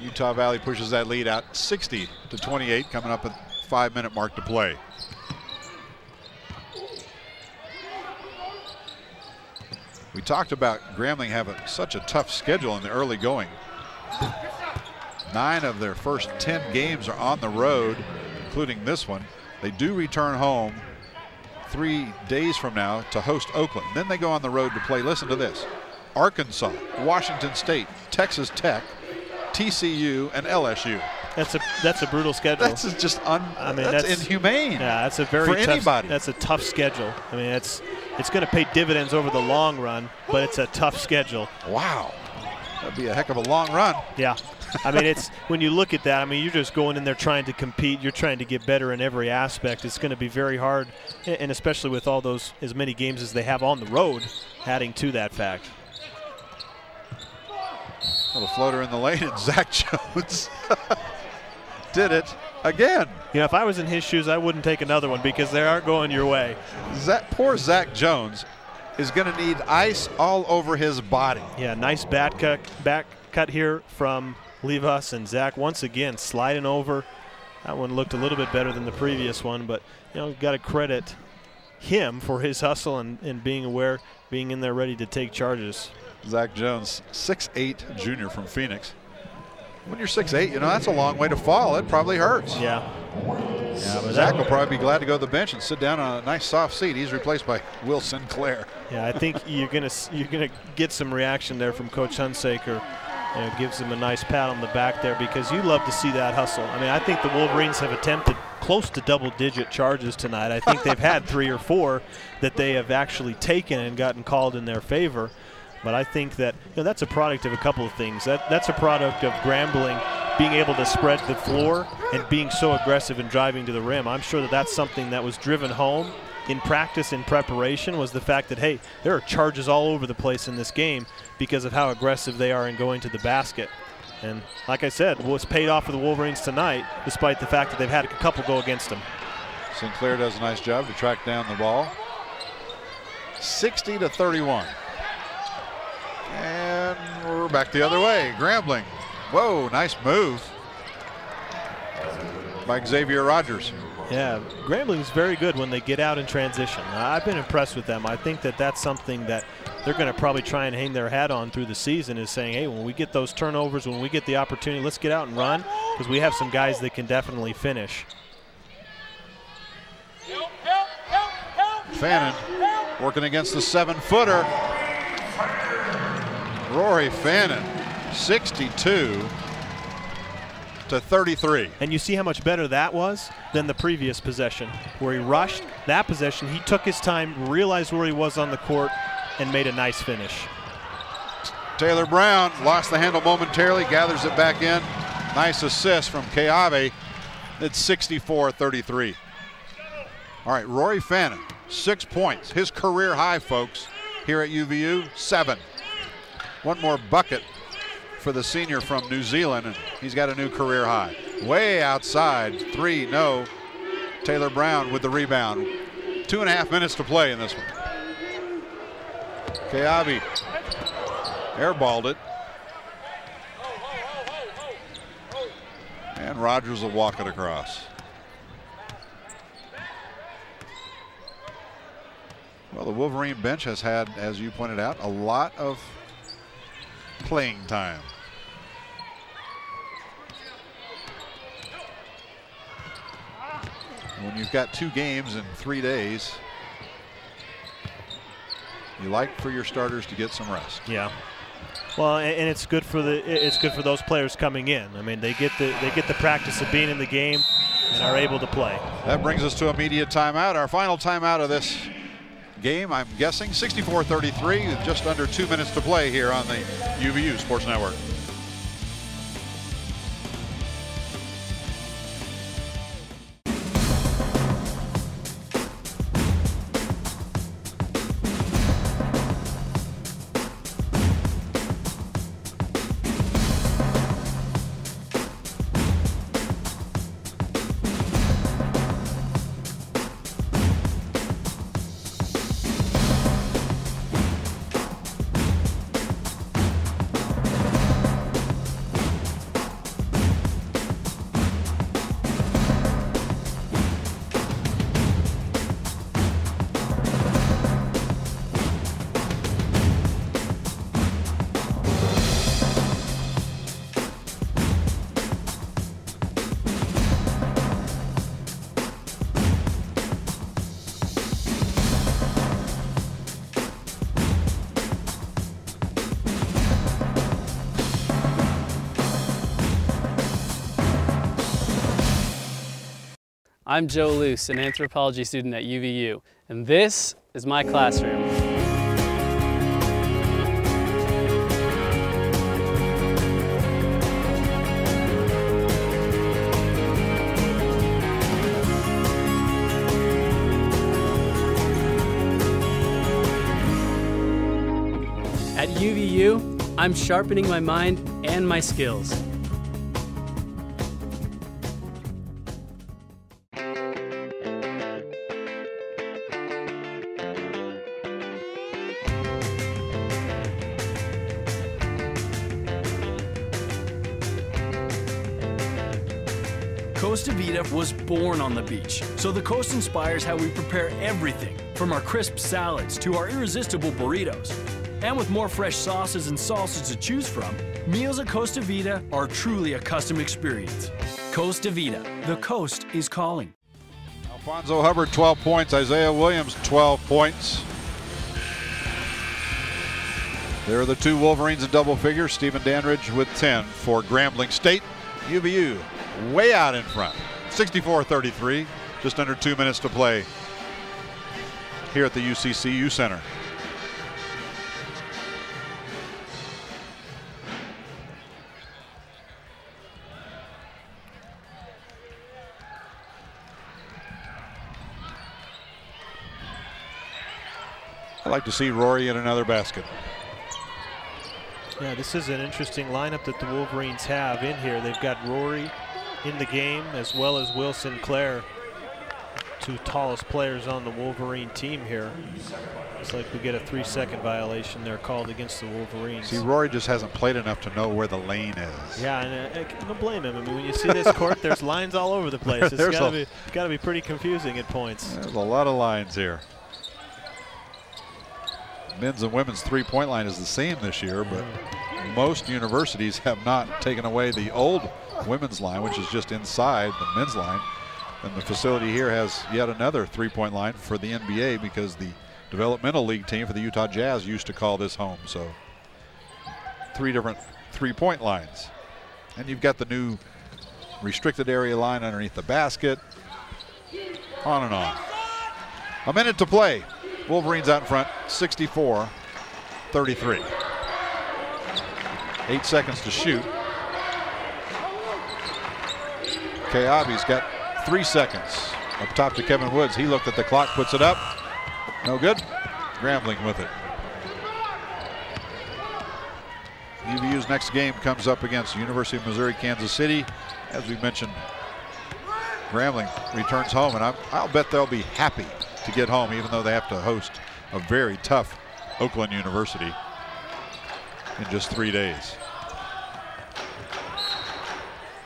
Utah Valley pushes that lead out 60-28, coming up at 5-minute mark to play. We talked about Grambling having such a tough schedule in the early going. 9 of their first 10 games are on the road, including this one. They do return home 3 days from now to host Oakland. Then they go on the road to play, listen to this, Arkansas, Washington State, Texas Tech, TCU, and LSU. That's a brutal schedule. That's just that's inhumane. Yeah, that's a very for tough, anybody. That's a tough schedule. I mean, it's going to pay dividends over the long run, but it's a tough schedule. Wow, that'd be a heck of a long run. Yeah. I mean, it's when you look at that, I mean, you're just going in there trying to compete. You're trying to get better in every aspect. It's going to be very hard, and especially with all those, as many games as they have on the road, adding to that fact. Well, the floater in the lane, and Zach Jones did it again. You know, if I was in his shoes, I wouldn't take another one because they aren't going your way. Poor Zach Jones is going to need ice all over his body. Yeah, nice back cut here from Levis, and Zach once again sliding over. That one looked a little bit better than the previous one, but you know, got to credit him for his hustle and being aware, being in there ready to take charges. Zach Jones, 6'8" junior from Phoenix. When you're 6'8", you know, that's a long way to fall. It probably hurts. Yeah. Yeah, but Zach will probably be glad to go to the bench and sit down on a nice soft seat. He's replaced by Will Sinclair. Yeah, I think you're gonna get some reaction there from Coach Hunsaker. You know, gives him a nice pat on the back there, because you love to see that hustle. I mean, I think the Wolverines have attempted close to double-digit charges tonight. I think they've had 3 or 4 that they have actually taken and gotten called in their favor. But I think that, you know, that's a product of a couple of things. That's a product of Grambling being able to spread the floor and being so aggressive and driving to the rim. I'm sure that that's something that was driven home in practice, in preparation, was the fact that, hey, there are charges all over the place in this game because of how aggressive they are in going to the basket. And like I said, what's paid off for the Wolverines tonight, despite the fact that they've had a couple go against them. Sinclair does a nice job to track down the ball. 60-31. And we're back the other way. Grambling. Whoa, nice move by Xavier Rogers. Yeah, Grambling's very good when they get out in transition. I've been impressed with them. I think that that's something that they're going to probably try and hang their hat on through the season, is saying, hey, when we get those turnovers, when we get the opportunity, let's get out and run, because we have some guys that can definitely finish. Fannon working against the 7-footer. Rory Fannon, 62-33. And you see how much better that was than the previous possession, where he rushed. That possession, he took his time, realized where he was on the court, and made a nice finish. Taylor Brown lost the handle momentarily, gathers it back in. Nice assist from Keawe. It's 64-33. All right, Rory Fannon, 6 points. His career high, folks, here at UVU, 7. One more bucket for the senior from New Zealand, and he's got a new career high. Way outside, 3, no. Taylor Brown with the rebound. 2.5 minutes to play in this one. Keawe airballed it. And Rogers will walk it across. Well, the Wolverine bench has had, as you pointed out, a lot of playing time. When you've got 2 games in 3 days, you like for your starters to get some rest. Yeah. Well, and it's good for those players coming in. I mean, they get the practice of being in the game and are able to play. That brings us to immediate timeout. Our final timeout of this game, I'm guessing, 64-33, with just under 2 minutes to play here on the UVU Sports Network. I'm Joe Luce, an anthropology student at UVU, and this is my classroom. At UVU, I'm sharpening my mind and my skills. Costa Vida was born on the beach, so the coast inspires how we prepare everything, from our crisp salads to our irresistible burritos. And with more fresh sauces and salsas to choose from, meals at Costa Vida are truly a custom experience. Costa Vida, the coast is calling. Alfonzo Hubbard, 12 points. Isiah Williams, 12 points. There are the 2 Wolverines in double figures. Stephen Dandridge with 10 for Grambling State. UVU way out in front, 64-33, just under 2 minutes to play here at the UCCU Center. I'd like to see Rory in another basket. Yeah, this is an interesting lineup that the Wolverines have in here. They've got Rory in the game, as well as Will Sinclair, 2 tallest players on the Wolverine team here. It's like we get a 3-second violation there called against the Wolverines. See, Rory just hasn't played enough to know where the lane is. Yeah, and I don't blame him. I mean, when you see this court, there's lines all over the place. It's got to be pretty confusing at points. There's a lot of lines here. Men's and women's 3-point line is the same this year, but most universities have not taken away the old women's line, which is just inside the men's line. And the facility here has yet another 3-point line for the NBA, because the developmental league team for the Utah Jazz used to call this home. So 3 different 3-point lines. And you've got the new restricted area line underneath the basket. On and on. A minute to play. Wolverines out in front, 64-33. 8 seconds to shoot. Kayabi's got 3 seconds. Up top to Kevin Woods. He looked at the clock, puts it up. No good. Grambling with it. UVU's next game comes up against University of Missouri, Kansas City. As we mentioned, Grambling returns home, and I'll bet they'll be happy to get home, even though they have to host a very tough Oakland University in just 3 days.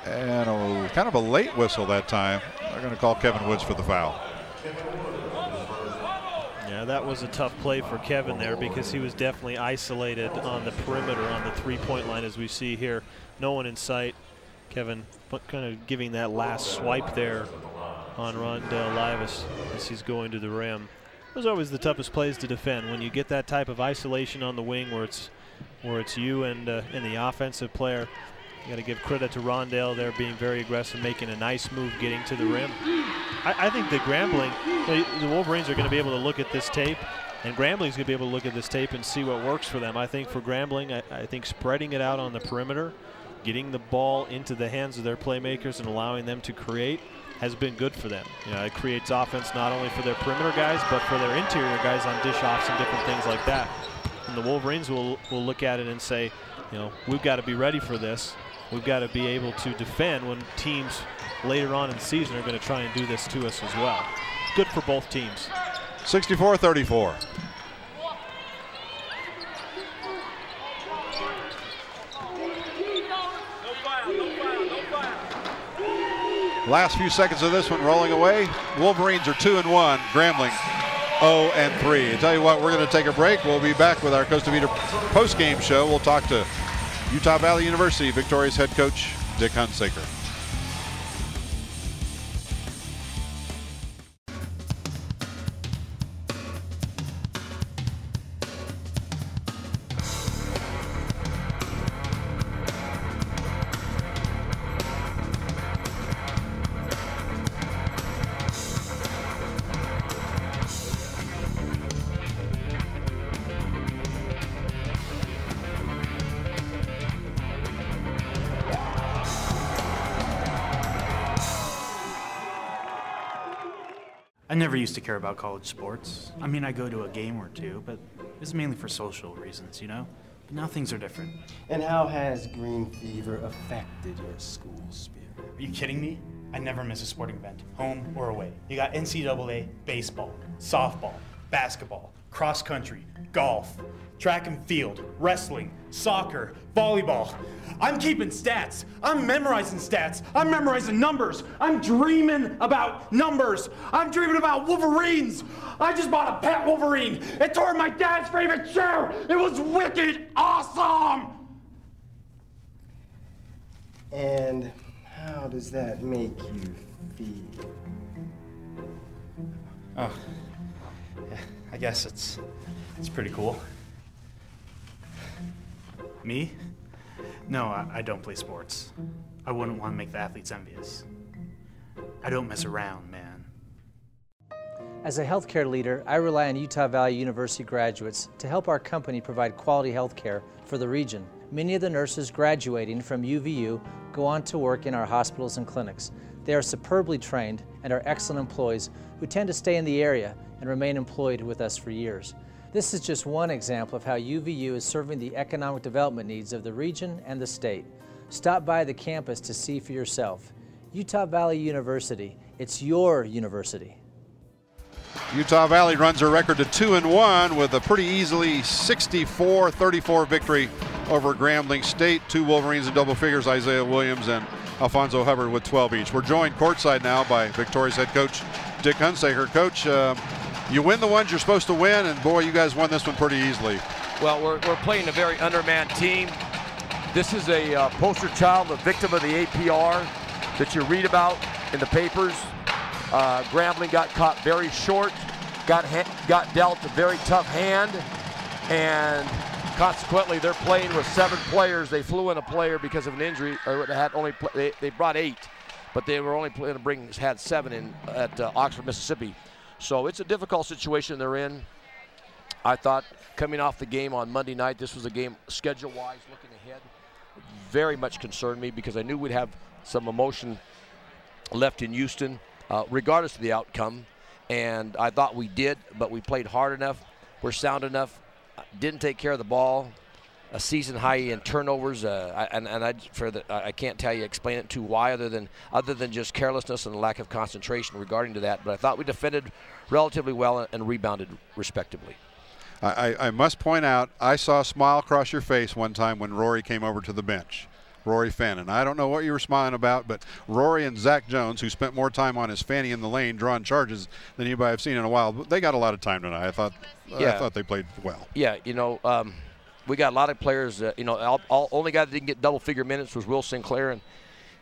And kind of a late whistle that time. They're going to call Kevin Woods for the foul. Yeah, that was a tough play for Kevin there, because he was definitely isolated on the perimeter on the 3-point line, as we see here. No one in sight. Kevin kind of giving that last swipe there on Rondell Livas as he's going to the rim. Those are always the toughest plays to defend, when you get that type of isolation on the wing where it's you and the offensive player. You got to give credit to Rondell there, being very aggressive, making a nice move, getting to the rim. I think that Grambling, the Wolverines are going to be able to look at this tape, and Grambling's going to be able to look at this tape and see what works for them. I think for Grambling, I think spreading it out on the perimeter, getting the ball into the hands of their playmakers and allowing them to create has been good for them. You know, it creates offense not only for their perimeter guys, but for their interior guys on dish-offs and different things like that. And the Wolverines will look at it and say, you know, we've got to be ready for this. We've got to be able to defend when teams later on in the season are going to try and do this to us as well. Good for both teams. 64-34. Last few seconds of this one rolling away. Wolverines are 2-1. Grambling 0-3. I tell you what, we're going to take a break. We'll be back with our Costa Vida post-game show. We'll talk to Utah Valley University Victoria's head coach, Dick Hunsaker. I never used to care about college sports. I mean, I go to a game or two, but it's mainly for social reasons, you know? But now things are different. And how has green fever affected your school spirit? Are you kidding me? I never miss a sporting event, home or away. You got NCAA baseball, softball, basketball, cross country, golf, track and field, wrestling, soccer, volleyball. I'm keeping stats. I'm memorizing stats. I'm memorizing numbers. I'm dreaming about numbers. I'm dreaming about Wolverines. I just bought a pet Wolverine. It tore my dad's favorite shoe. It was wicked awesome. And how does that make you feel? Oh, yeah, I guess it's pretty cool. Me? No, I don't play sports. I wouldn't want to make the athletes envious. I don't mess around, man. As a healthcare leader, I rely on Utah Valley University graduates to help our company provide quality healthcare for the region. Many of the nurses graduating from UVU go on to work in our hospitals and clinics. They are superbly trained and are excellent employees who tend to stay in the area and remain employed with us for years. This is just one example of how UVU is serving the economic development needs of the region and the state. Stop by the campus to see for yourself. Utah Valley University, it's your university. Utah Valley runs her record to 2-1 with a pretty easily 64-34 victory over Grambling State. Two Wolverines in double figures, Isiah Williams and Alfonzo Hubbard with 12 each. We're joined courtside now by Victoria's head coach, Dick Hunsaker. Coach, you win the ones you're supposed to win, and boy, you guys won this one pretty easily. Well, we're playing a very undermanned team. This is a poster child, a victim of the APR that you read about in the papers. Grambling got caught very short, got dealt a very tough hand, and consequently they're playing with 7 players. They flew in a player because of an injury, or they brought 8, but they were only planning to had 7 in at Oxford, Mississippi. So it's a difficult situation they're in. I thought coming off the game on Monday night, this was a game schedule-wise, looking ahead, very much concerned me because I knew we'd have some emotion left in Houston, regardless of the outcome. And I thought we did, but we played hard enough. We're sound enough. Didn't take care of the ball. A season high in turnovers, I can't tell you, explain it to why, other than just carelessness and lack of concentration regarding to that. But I thought we defended relatively well and rebounded respectively. I must point out, I saw a smile cross your face one time when Rory came over to the bench. Rory Fannon. I don't know what you were smiling about, but Rory and Zach Jones, who spent more time on his fanny in the lane drawing charges than anybody I've seen in a while, they got a lot of time tonight. I thought they played well. Yeah, you know, we got a lot of players. You know, only guy that didn't get double-figure minutes was Will Sinclair, and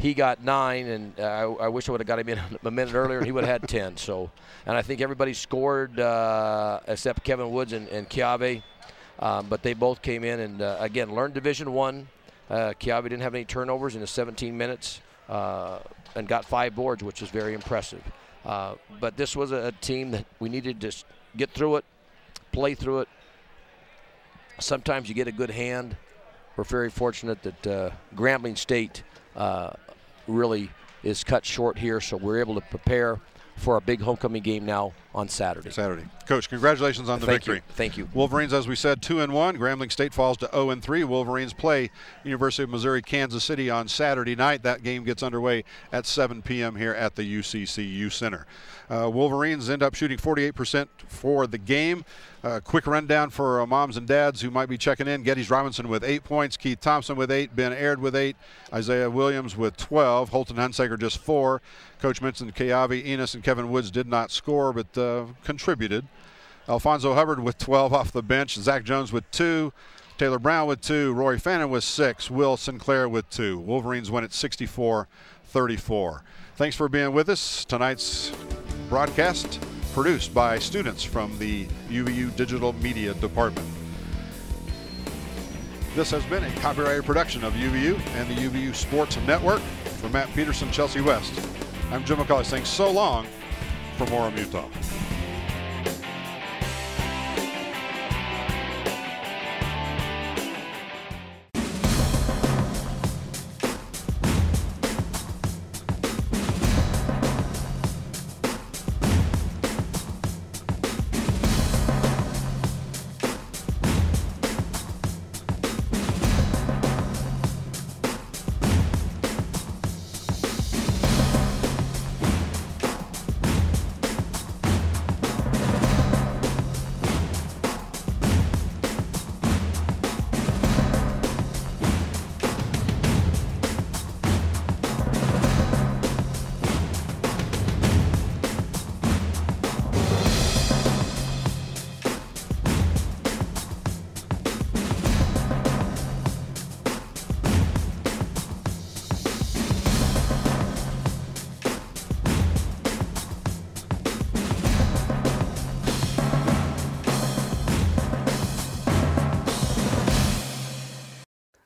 he got 9, and I wish I would have got him in a minute earlier, and he would have had 10. So, and I think everybody scored except Kevin Woods and Chiave, but they both came in and again learned Division I. Chiave didn't have any turnovers in the 17 minutes and got 5 boards, which was very impressive. But this was a team that we needed to get through it, play through it. Sometimes you get a good hand. We're very fortunate that Grambling State really is cut short here, so we're able to prepare for a big homecoming game now on Saturday. Coach, congratulations on the victory. Thank you. Wolverines, as we said, 2-1. Grambling State falls to 0-3. Wolverines play University of Missouri Kansas City on Saturday night. That game gets underway at 7 p.m. here at the UCCU Center. Wolverines end up shooting 48% for the game. Quick rundown for moms and dads who might be checking in. Geddes Robinson with 8 points, Keith Thompson with 8, Ben Aird with 8, Isiah Williams with 12, Holton Hunsaker just 4. Coach mentioned Chiave, Enos, and Kevin Woods did not score but contributed. Alfonzo Hubbard with 12 off the bench, Zach Jones with 2, Taylor Brown with 2, Rory Fannon with 6, Will Sinclair with 2. Wolverines win at 64-34. Thanks for being with us. Tonight's broadcast produced by students from the UVU Digital Media Department. This has been a copyrighted production of UVU and the UVU Sports Network. For Matt Peterson, Chelsea West, I'm Jim McCullough saying so long from Orem, Utah.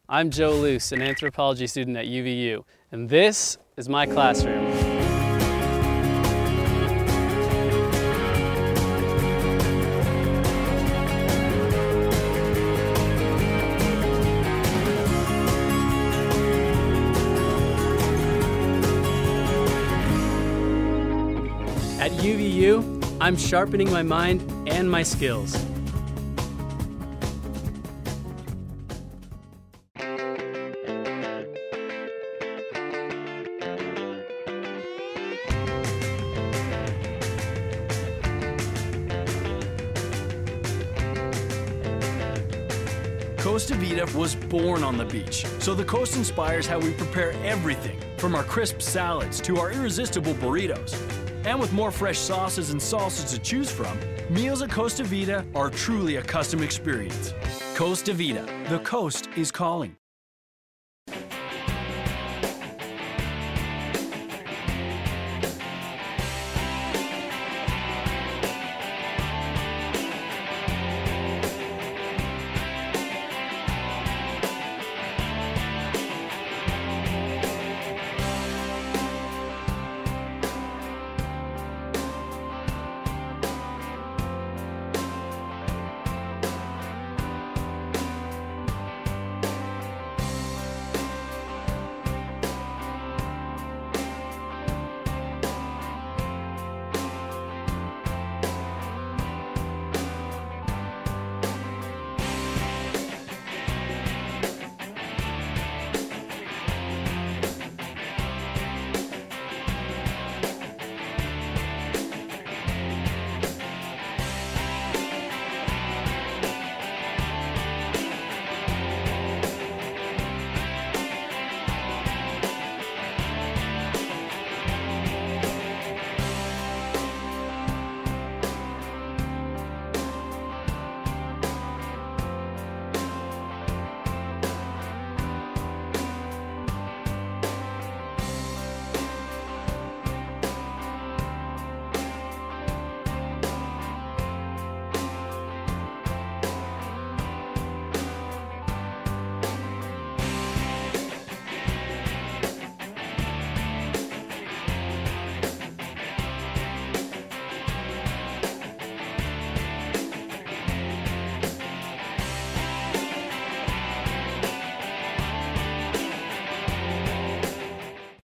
I'm Joe Luce, an anthropology student at UVU, and this is my classroom. At UVU, I'm sharpening my mind and my skills. Costa Vida was born on the beach, so the coast inspires how we prepare everything, from our crisp salads to our irresistible burritos. And with more fresh sauces and salsas to choose from, meals at Costa Vida are truly a custom experience. Costa Vida, the coast is calling.